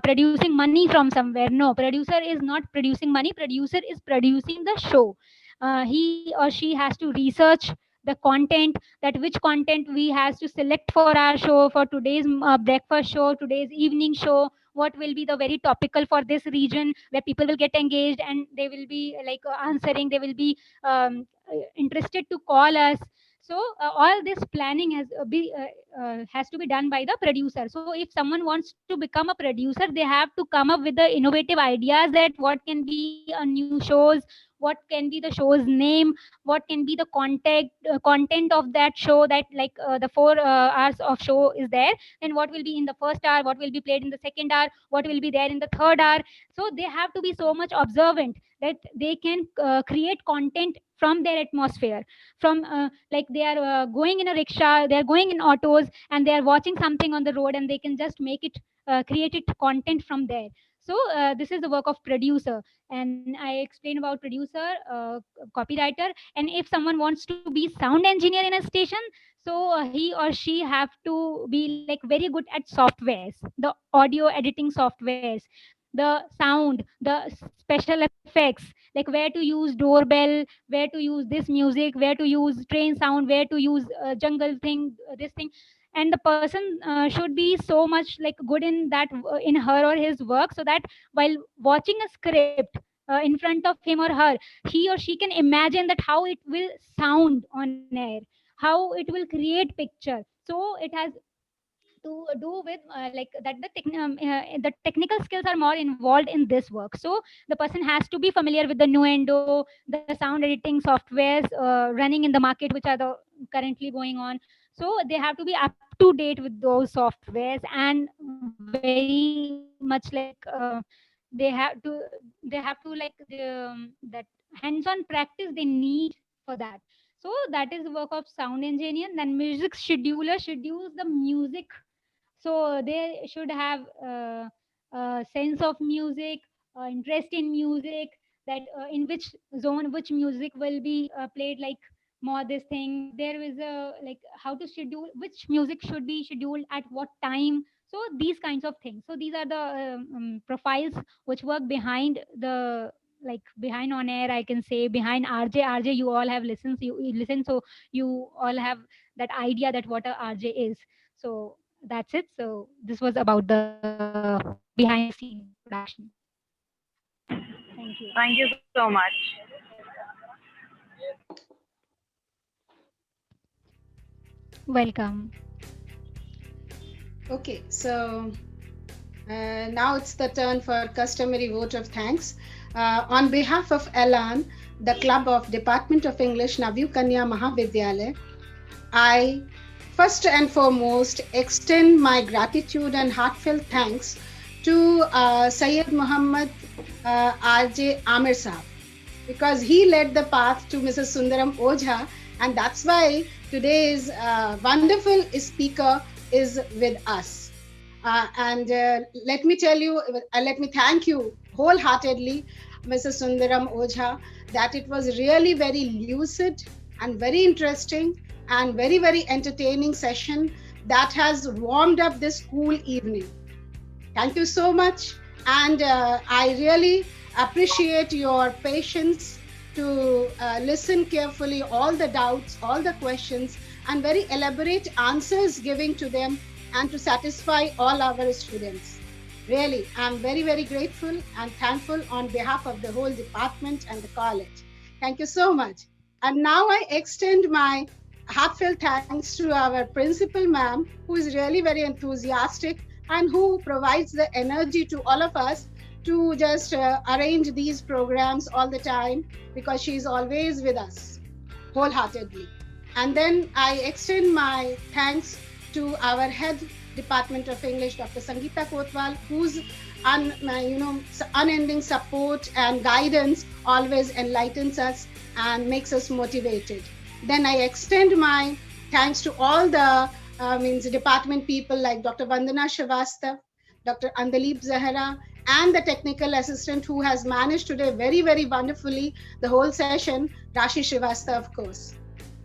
producing money from somewhere. No, producer is not producing money. Producer is producing the show. He or she has to research the content, that which content we has to select for our show, for today's breakfast show, today's evening show, what will be the very topical for this region, where people will get engaged and they will be like answering, they will be interested to call us. So all this planning has to be done by the producer. So if someone wants to become a producer, they have to come up with the innovative ideas, that what can be a new shows, what can be the show's name, what can be the content of that show, that like the 4 hours of show is there, then what will be in the first hour, what will be played in the second hour, what will be there in the third hour. So they have to be so much observant that they can create content from their atmosphere, from like they are going in a rickshaw, they are going in autos, and they are watching something on the road, and they can just make it create it content from there. So this is the work of producer, and I explain about producer, copywriter. And if someone wants to be sound engineer in a station, so he or she have to be like very good at softwares, the audio editing softwares, the sound, the special effects, like where to use doorbell, where to use this music, where to use train sound, where to use jungle thing, this thing. And the person should be so much like good in that, in her or his work, so that while watching a script in front of him or her, he or she can imagine that how it will sound on air, how it will create picture. So it has to do with like that the technical skills are more involved in this work. So the person has to be familiar with the Nuendo, the sound editing softwares running in the market, which are the currently going on. So they have to be up to date with those softwares, and very much like they have to like that hands-on practice they need for that. So that is the work of sound engineer. Then music scheduler schedules the music. So they should have a sense of music, interest in music, that in which zone which music will be played, like more this thing. There is a like how to schedule which music should be scheduled at what time. So these kinds of things. So these are the profiles which work behind the, like behind on air, I can say, behind RJ. You all have listened, you listen, so you all have that idea that what a RJ is. So that's it. So this was about the behind the scene production. Thank you. Thank you so much. Welcome. Okay, so now it's the turn for customary vote of thanks. On behalf of Elan, the Club of Department of English, Navyu Kanya Mahavidyalaya, I first and foremost extend my gratitude and heartfelt thanks to Syed Muhammad RJ Amir Saab, because he led the path to Mrs. Sundaram Ojha, and that's why today's wonderful speaker is with us. And let me thank you wholeheartedly, Mrs. Sundaram Ojha, that it was really very lucid and very interesting and very, very entertaining session that has warmed up this cool evening. Thank you so much. And I really appreciate your patience to listen carefully all the doubts, all the questions, and very elaborate answers giving to them and to satisfy all our students. Really, I'm very, very grateful and thankful on behalf of the whole department and the college. Thank you so much. And now I extend my heartfelt thanks to our principal ma'am, who is really very enthusiastic and who provides the energy to all of us to just arrange these programs all the time, because she is always with us wholeheartedly. And then I extend my thanks to our head Department of English, Dr. Sangeeta Kotwal, whose unending support and guidance always enlightens us and makes us motivated. Then I extend my thanks to all the department people like Dr. Vandana Srivastav, Dr. Andaleep Zahra, and the technical assistant who has managed today very, very wonderfully the whole session, Rashi Srivastav, of course.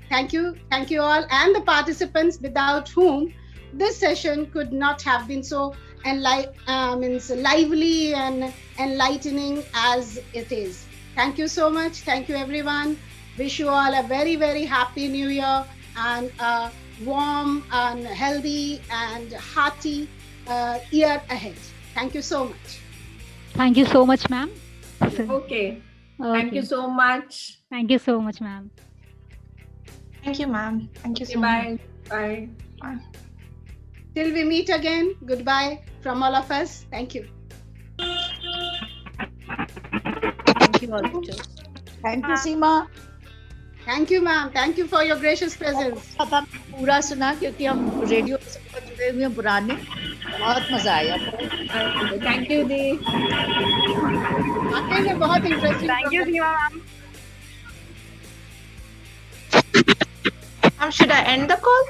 Thank you all, and the participants without whom this session could not have been so lively and enlightening as it is. Thank you so much. Thank you, everyone. Wish you all a very, very happy New Year and a warm and healthy and hearty year ahead. Thank you so much. Thank you so much, ma'am. Okay. Thank you so much. Thank you so much, ma'am. Thank you, ma'am. Thank you so much. Bye. Bye. Till we meet again, goodbye from all of us. Thank you. Thank you all, teachers. Thank you, Seema. Thank you, ma'am. Thank you for your gracious presence. अब हम पूरा सुना क्योंकि हम radio से जुड़े हुए हैं पुराने, बहुत मजा आया. Thank you, Dee. वाकई में बहुत interesting. Thank you, Seema ma'am. Should I end the call?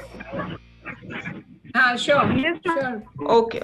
Sure. Yes, ma'am. Sure. Okay.